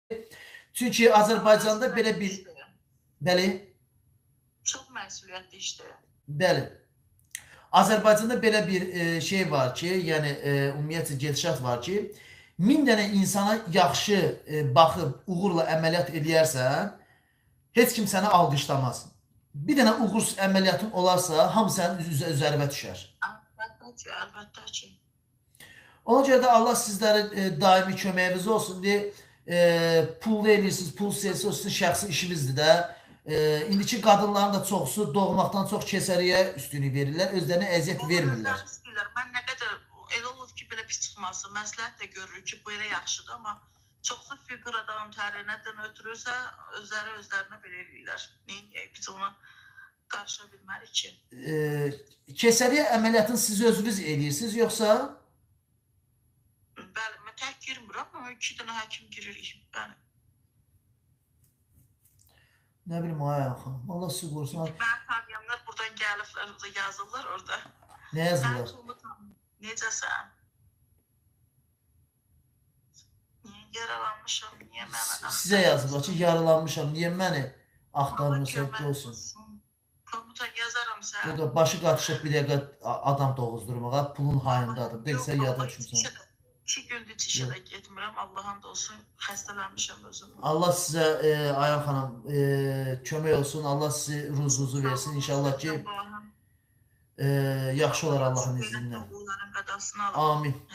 Çünki Azərbaycanda belə bir... Bəli? Çox məsuliyyətli işdir. Bəli. Azərbaycanda belə bir şey var ki, yəni ümumiyyətlə gedişat var ki, 1000 dənə insana yaxşı baxıb, uğurla əməliyyat eləyərsən, heç kim səni alqışlamaz. Bir dənə uğursuz əməliyyatın olarsa, hamı sənin üzərinə düşər. Əlbəttə ki. Ona görə də Allah sizlərin daimi köməyiniz olsun deyə pul verirsiniz, pul siyasi olsun, şəxsi işimizdir də. İndiki qadınların da çoxsu doğmaqdan çox kesəriyə üstünlük verirlər, özlərinə əziyyət vermirlər. Mən nə qədər elə olur ki, belə pis çıxmasın, məsləhət də görürük ki, bu elə yaxşıdır, amma çoxlu fiqur adamın tərinədən ötürürsə, özlərinə belə eləyirlər. Neyin, biz ona qarışa bilmərik ki. Kesəriyə əməliyyatını siz özünüz eləyirsiniz, yoxsa? Bəli, mən tək girmirəm, amma 2 dənə həkim giririk. Bəli. Nə bilim, Ayhan xanım, Allah sizi qorusun. Mən tanıyanlar buradan gəliblər, yazırlar orada. Nə yazırlar? Necəsən? yaralanmışam, niyə məni Sizə yazıblar ki, yaralanmışam, niyə məni Allah axtarmırsan kömək olsun. olsun. Komutan yazaram sən. Burada başı qatışıb bir dəqiqə adam doğuzdurmağa, pulun hayındadır. Deyirsə yada düşmüsən. 2 gündür çişə də getmirəm. Allah'ın da olsun. Xəstələnmişəm özüm. Allah sizə Ayhan xanım kömək olsun. Allah sizi ruzunuzu versin. İnşallah ki yaxşı olar Allahın izni ilə. Amin.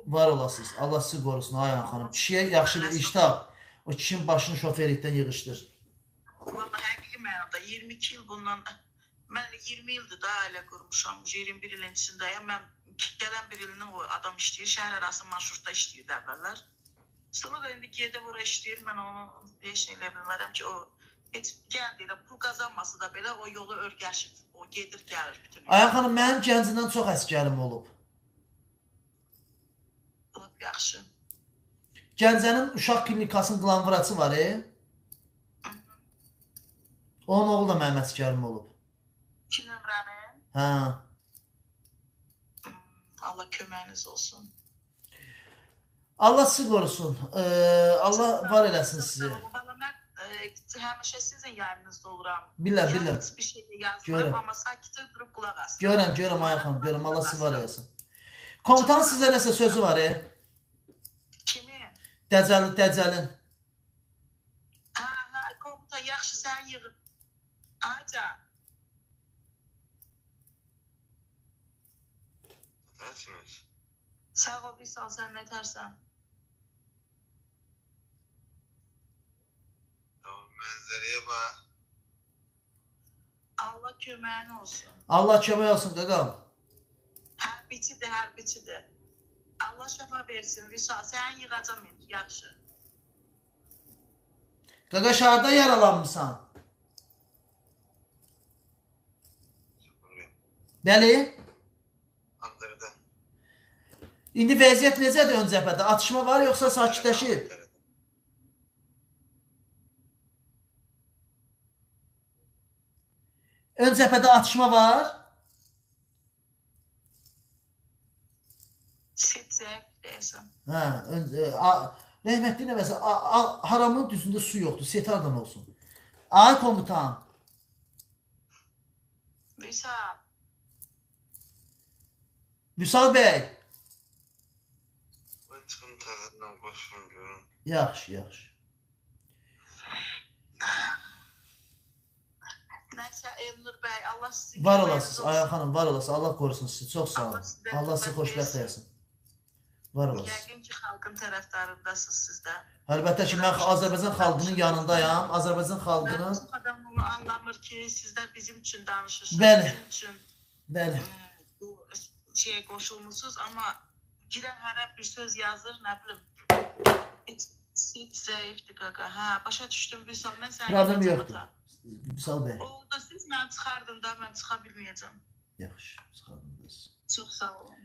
Var olasınız. Allah sizi qorusun Ayhan xanım. Kişiyə yaxşı bir iş tap. O kişinin başını şoferlikdən yığışdır. Valla həqiqi mənada 22 il bundan mən 20 ildir da ailə qurmuşam. 21 ilin içindəyəm. Mən gələn bir ilinin o adam işləyir. Şəhər arası marşrutda işləyirdi əvvəllər. Sonra da indi gedib ora işləyir. Mən onu heç nə elə bilmərəm ki, o heç gəldi elə pul qazanması da belə o yolu örgəşib. O gedir, gəlir bütün. Ayhan xanım, mənim Gəncədən çox əsgərim olub. Lap yaxşı. Gəncənin uşaq klinikasının qlanvraçı var, Onun oğlu da mənim əsgərim olub. 2 nömrənin. Hə. Allah köməyiniz olsun. Allah sizi qorusun. Allah var eləsin sizi. Valla mən həmişə sizin yayınınızda oluram. Biləm. Heç bir şey yazmıram, Görəm. amma sakitcə durub qulaq asın. Görəm Ayhan xanım, görəm. Allah sizi var eləsin. Komutan sizə nəsə sözü var, Kimi? Dəcəlin. Hə, komutan yaxşı sən yığın. Aca. Nəsiniz? Sağ ol, bir sal, sən nə tərsən? Mənzərəyə bax. Allah köməyin olsun. Allah kömək olsun qaqam. Hərbiçidir. Allah şəfa versin, Vüsal. Sən yığacam indi, yaxşı. Qaqa şəhərdə yaralanmısan. Bəli? Andırda. İndi vəziyyət necədir ön cəbhədə? Atışma var yoxsa sakitləşib? Ön cəbhədə atışma var? Setsək, deyəsən. Hə, rəhmətli nəvəsə, haramın düzündə su yoxdur, setardan olsun. Ay komutan. Vüsal. Vüsal bəy. Ben çıxım təzədən başım görüm. Yaxşı. Nəysə, Elnur bəy, Allah sizi Var olasınız, Ayhan xanım, var olasınız. Allah qorusun sizi, çox sağ olun. Allah sizi xoşbəxt eləsin. Var olasınız. Yəqin ki, xalqın tərəfdarındasınız siz də. Əlbəttə ki, mən Azərbaycan xalqının yanındayam. Azərbaycan Mən xalqının... çox adam onu anlamır ki, sizlər bizim üçün danışırsınız. Bəli. Bizim üçün Bəli. bu şeyə qoşulmuşsunuz, amma girən hərə bir söz yazır, nə bilim. Heç zəifdir qaqa. Hə, başa düşdüm, Vüsal, mən səni... Problem yoxdur. Vüsal bəy. Oldu, siz mən çıxardım da, mən çıxa bilməyəcəm. Yaxşı, çıxardınız. Çox sağ olun.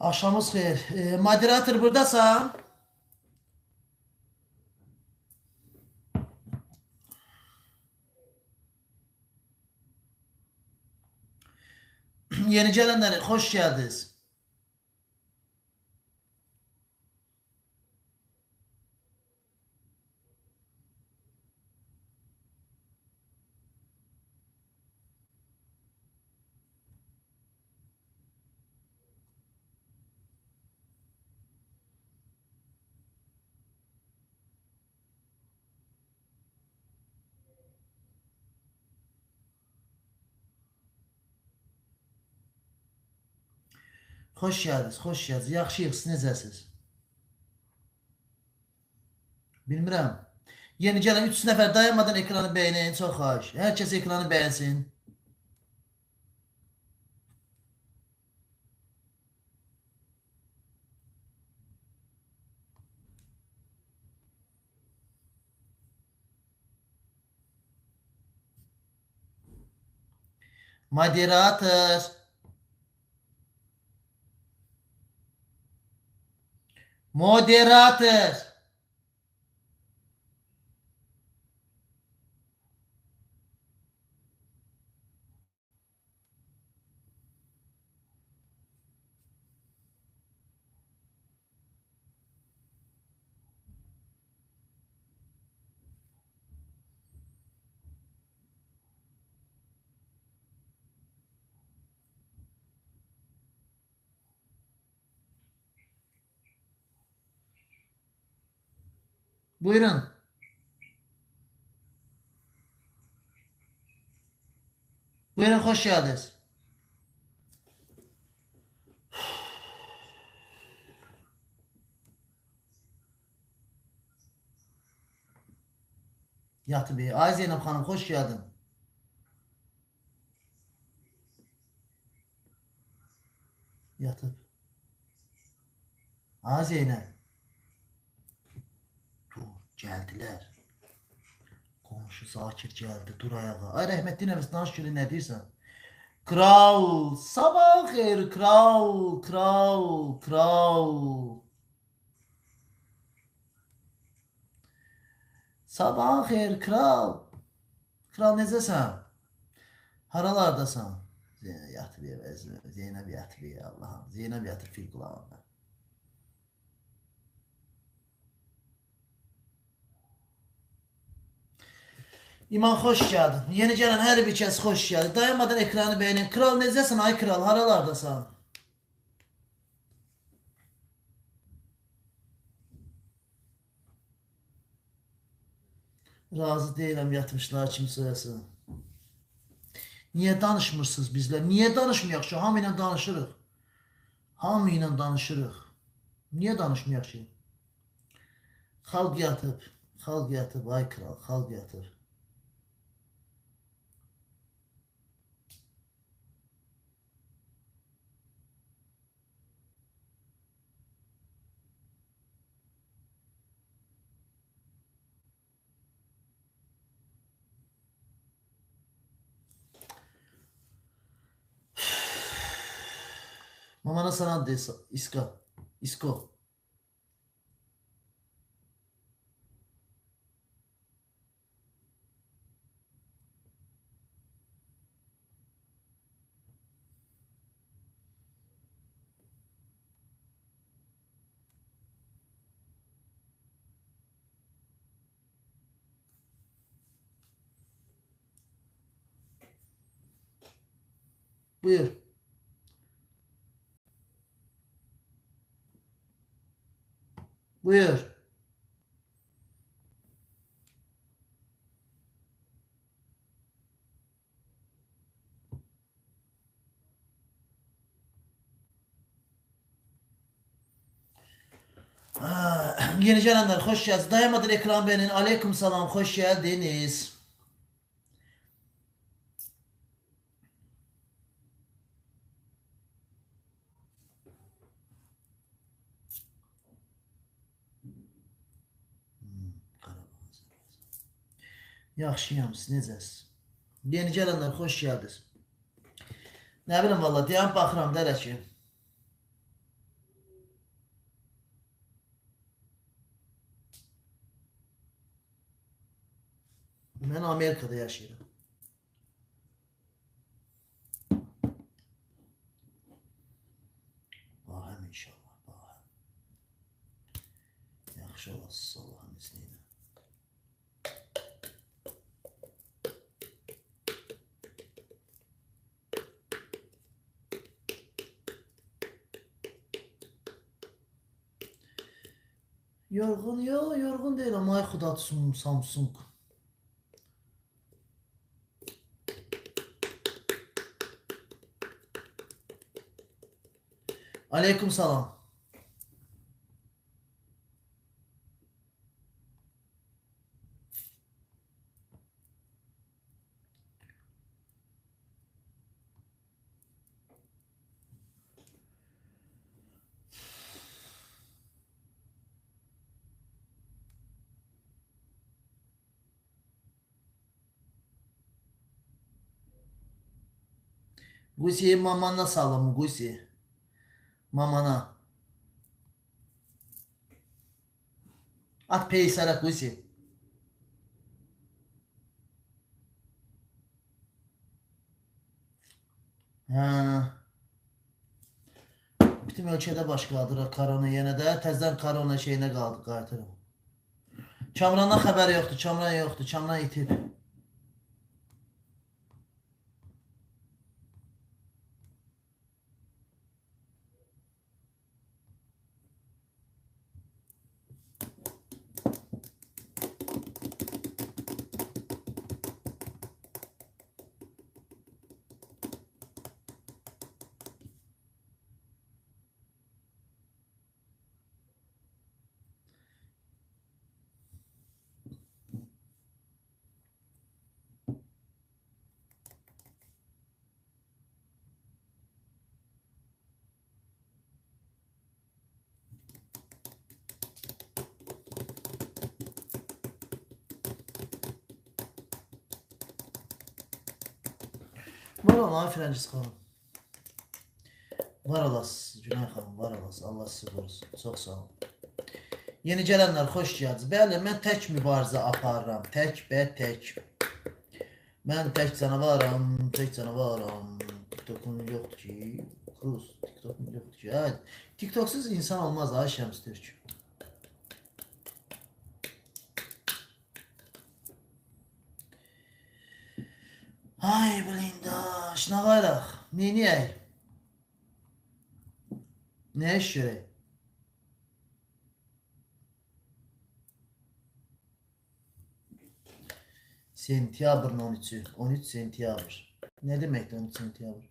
Axşamınız xeyir. Moderator buradasan? Yeni gələnlər, xoş gəldiniz. Xoş gəldiniz, xoş gəldiniz. Yaxşıyıq, siz necəsiz? Bilmirəm. Yeni gələn 3 nəfər dayanmadan ekranı bəyənin, çox xahiş. Hər kəs ekranı bəyənsin. Moderator. Moderator. Buyurun. Buyurun, xoş gəldiniz. Yatı Bey. Ay Zeynep xanım, xoş gəldin. Yatıb. Ay Zeynep. Dur, gəldilər. Qonşu Zakir gəldi, dur ayağa. Ay rəhmətli nəvəs, danış görün nə deyirsən? Kral, sabah xeyir, kral, kral, kral. Sabah xeyir, kral. Kral necəsən? Haralardasan? Zeynep yatıb əvəzim. Zeynep yatıb Allah'ım. Zeynep yatıb fil qulağında. İman xoş gəldin. Yeni gələn hər bir kəs xoş gəldi. Dayanmadan ekranı bəyənin. Kral necəsən ay kral? Haralardasan? Razı deyiləm yatmışlar kimsəsi. Niyə danışmırsınız bizlə? Niyə danışmayaq ki? Hamı ilə danışırıq. Hamı ilə danışırıq. Niyə danışmayaq ki? Xalq yatıb. Xalq yatıb ay kral. Xalq yatıb. Mamana sana de iska. İsko. Buyur. Buyur. Yeni gelenler hoş geldiniz. Dayanmadan ekran beğenin. Aleyküm selam. Hoş geldiniz. Yaxşıyam, siz necəsiz? Yeni gələnlər xoş gəldiniz. Nə bilim valla, deyəm baxıram da elə ki. Mən Amerikada yaşayıram. Bahəm inşallah, bahəm. Yaxşı olasınız Allah'ın izniyle. Yorgun, yo yorgun değilim. Ay xuda Samsung. Aleyküm salam. Gusi mamana salam Gusi. Mamana. At peysələ Gusi. Hə. Bütün ölkədə başqadır korona yenə də təzədən korona şeyinə qaldı qaytarım. Kamrandan xəbər yoxdur, Kamran yoxdur, Kamran itib. Var olun, ay Firəngiz xanım. Var olasınız, Günay xanım, var olasınız. Allah sizi qorusun. Çox sağ olun. Yeni gələnlər, xoş gəldiniz. Bəli, mən tək mübarizə aparıram. Tək və tək. Mən tək canavaram, tək canavaram. TikTok'um yoxdur ki. Xuz, TikTok'um yoxdur ki. Hə, TikToksuz insan olmaz, ay Şəms Türk. Ay blindaş, nə qayraq? Neyniyək? Nə iş görək? Sentyabrın 13'ü. 13 sentyabr. Ne demekti 13 sentyabr?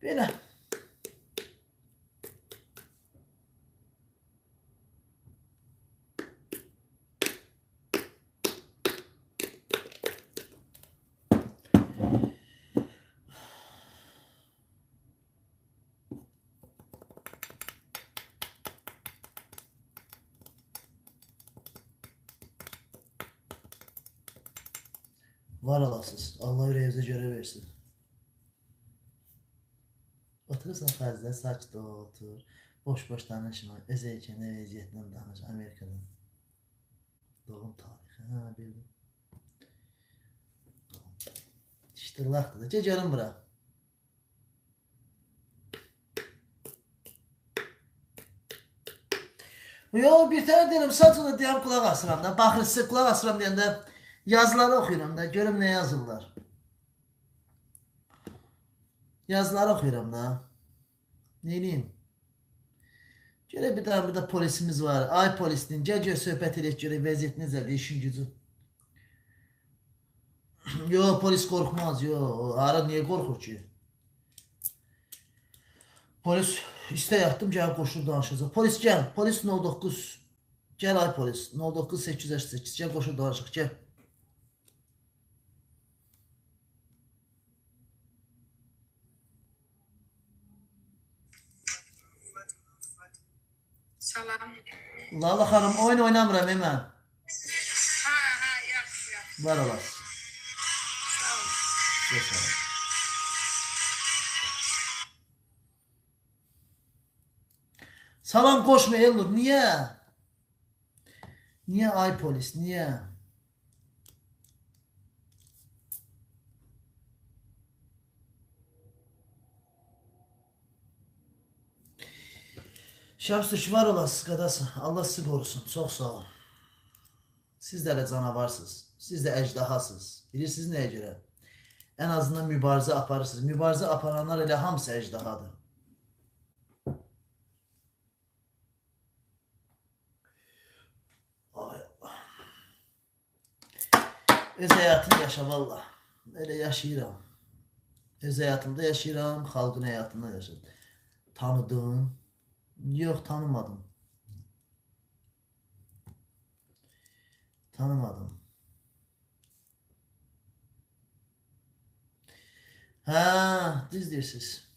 Belə. Var olasınız. Allah ürəyinizə görə versin. Oturursan fərzdə, sakit otur. Boş-boş danışma. Öz ölkəndə vəziyyətlə danış. Amerikadan. Doğum tarixi. Hə, bildim. İştirlaqdır. Gəl gəlin bura. Yo, bir tane deyirəm, saçını deyəm, qulaq asıram da. Baxır, sizə qulaq asıram deyəndə yazıları oxuyuram da. Görüm nə yazırlar. Yazıları oxuyuram da. Neyliyim? Görə bir daha burada polisimiz var. Ay polisinin, gəl gör söhbət edək görək vəziyyət necədir, işin gücün. Yo, polis qorxmaz, yo. Ara niyə qorxur ki? Polis istə yatdım, gəl qoşulub danışacaq. Polis gəl, polis 09. Gəl ay polis, 09 888. Gəl qoşulub danışaq, gəl. Salam. Lala xanım, oyun oynamıram mən. Ha, yaxşı, yaxşı. Var olasın. Sağ ol. Çox sağ ol. Salam qoşma Elnur, niyə? Niyə ay polis, niyə? Şəmsüş var olasınız qadası. Allah sizi qorusun. Çox sağ olun. Siz də elə canavarsınız. Siz də əjdahasınız. Bilirsiniz nəyə görə? Ən azından mübarizə aparırsınız. Mübarizə aparanlar elə hamısı əcdahadır. Ay Allah. Öz həyatını yaşa valla. Elə yaşayıram. Öz həyatımda yaşayıram, xalqın həyatında yaşayıram. Tanıdım. Yox, tanımadım. Tanımadım. Ha, düz deyirsiniz.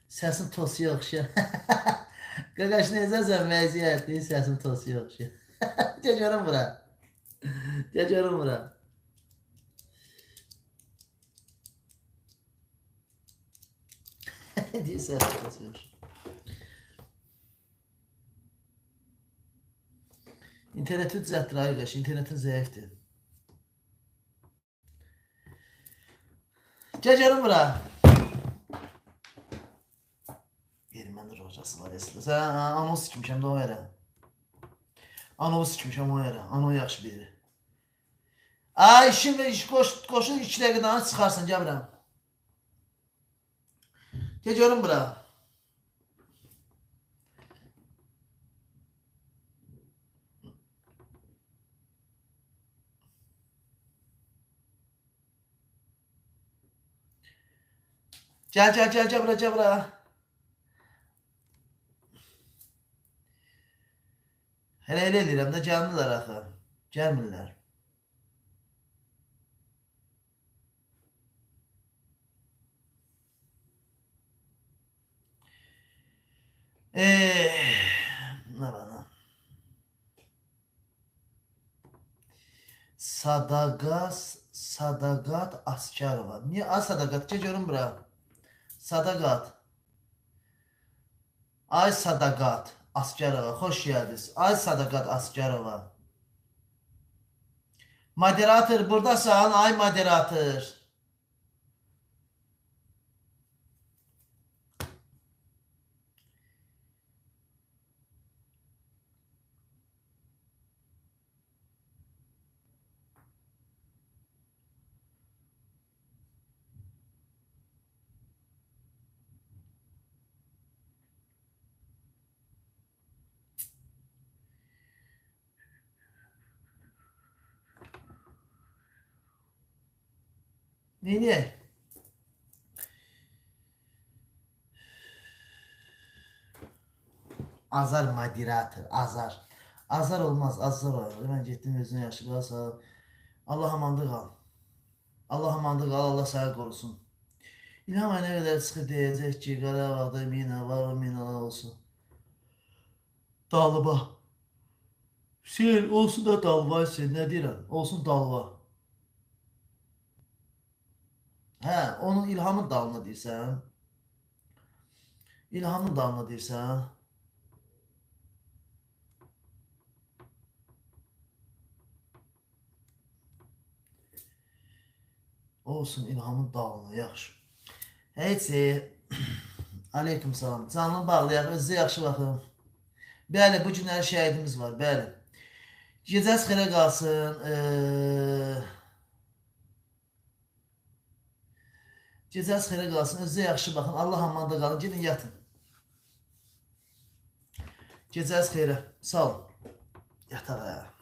Səsin tosuya oxşayır. Qaqaş necəsən vəziyyətli, səsin tosuya oxşayır. Gəl görüm bura. Gəl görüm bura. Deyir səsin tosuya oxşayır. İnterneti düzəltdir ay qardaş, internetin zəifdir. Gəl görüm bura. Erməni rocası var əslində. Sən anons sikmişəm də o yerə. Anons sikmişəm o yerə. Anons yaxşı bilir. Ay işin və iş qoşun 2 dəqiqədən çıxarsın, gəlmirəm. Gəl görüm bura. Gəl bura. Hələ elə eləyirəm də gəlmirlər axı. Gəlmirlər. Nə var lan? Sadaqat Askarova. Niyə Sadaqat? Gəl görüm bura. Sadaqat. Ay Sadaqat Askarova, xoş gəldiniz. Ay Sadaqat Askarova. Moderator buradasan, ay moderator. Neyniyək? Azar moderator, azar. Azar olmaz, azar olur. Mən getdim özünü yaşlığa sağ. Allah amandı qal. Allah amandı qal, Allah səni qorusun. İlham nə qədər çıxıb deyəcək ki, Qarabağda mina var, o minalar olsun. Dalıba. Hüseyin, olsun da dalva Hüseyin, nə deyirəm? Olsun dalva. Hə, onun İlhamın dalına deyirsən. İlhamın dalına deyirsən. Olsun İlhamın dalına, yaxşı. Heç, aleyküm salam. Canını bağlayaq, özünüzə yaxşı baxın. Bəli, bu günlər şəhidimiz var, bəli. Gecəz xeyrə qalsın. Gecəz xeyrə qalsın, özünüzə yaxşı baxın. Allah amanda qalın, gedin yatın. Gecəz xeyrə, sağ olun. Yatağa.